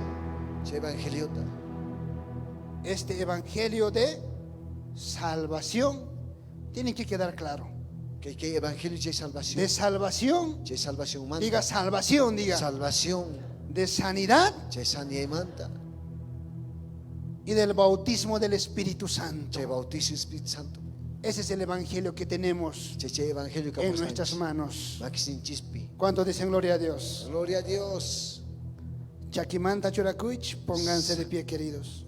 Este evangelio de salvación tiene que quedar claro. De salvación. Diga salvación, diga. De sanidad. Y del bautismo del Espíritu Santo. Ese es el evangelio que tenemos en nuestras manos. ¿Cuántos dicen gloria a Dios? Gloria a Dios. Chakimanta churakuich, pónganse de pie, queridos.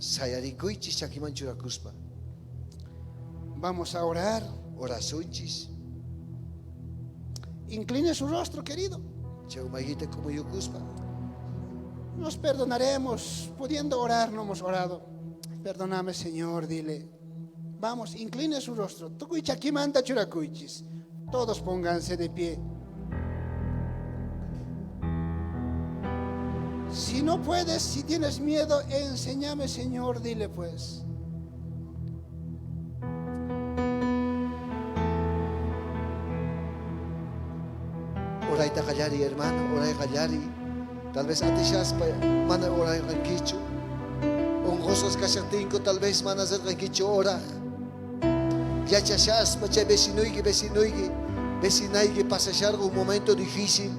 Vamos a orar. Incline su rostro, querido. Nos perdonaremos. Pudiendo orar, no hemos orado. Perdóname, Señor, dile. Vamos, incline su rostro. Todos pónganse de pie. Si no puedes, si tienes miedo, enséñame, Señor, dile pues. Oray tagallari, hermano, oray gallari. Tal vez antes ya mana oray ranquicho. Hongosos cachatinco, tal vez mana hacer ranquicho ora. Ya chachas, pache vecinoigi, vecinai pasar un momento difícil.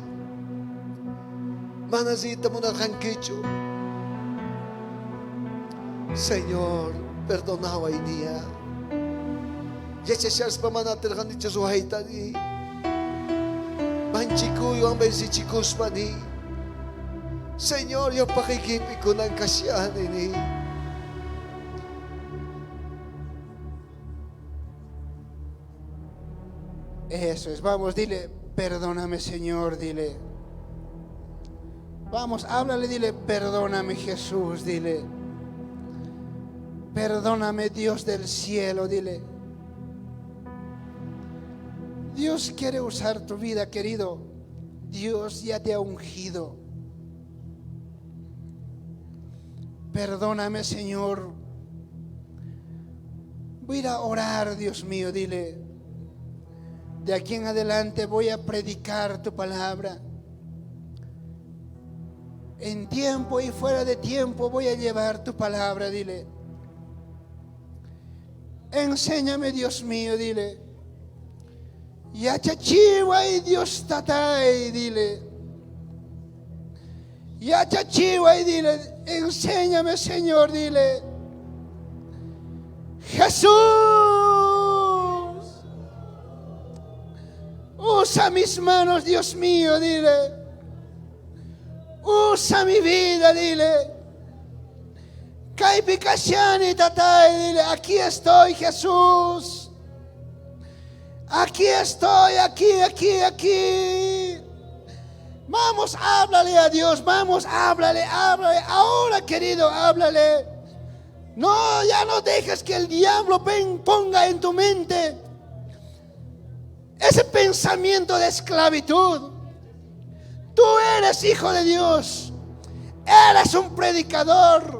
Manazita muna ranquicho. Señor, perdona hoy día. Ya chachas pa mana ter ranquicho su haitani. Manchikuyo ang bensichikus pa ni. Señor, yo pakikipi ko ng kasyan ni. Eso es, vamos, dile, perdóname, Señor, dile. Vamos, háblale, dile, perdóname, Jesús, dile. Perdóname, Dios del cielo, dile. Dios quiere usar tu vida, querido. Dios ya te ha ungido. Perdóname, Señor. Voy a ir a orar, Dios mío, dile. De aquí en adelante voy a predicar tu palabra. En tiempo y fuera de tiempo voy a llevar tu palabra, dile. Enséñame, Dios mío, dile. Yachachiwa y Dios tatay, dile. Yachachiwa y dile. Enséñame, Señor, dile. Jesús, usa mis manos, Dios mío, dile. Usa mi vida, dile. Kaipikashani tatay, dile. Aquí estoy, Jesús. Aquí estoy, aquí. Vamos, háblale a Dios, vamos, háblale. Ahora, querido, háblale. No, ya no dejes que el diablo ponga en tu mente ese pensamiento de esclavitud. Tú eres hijo de Dios. Eres un predicador.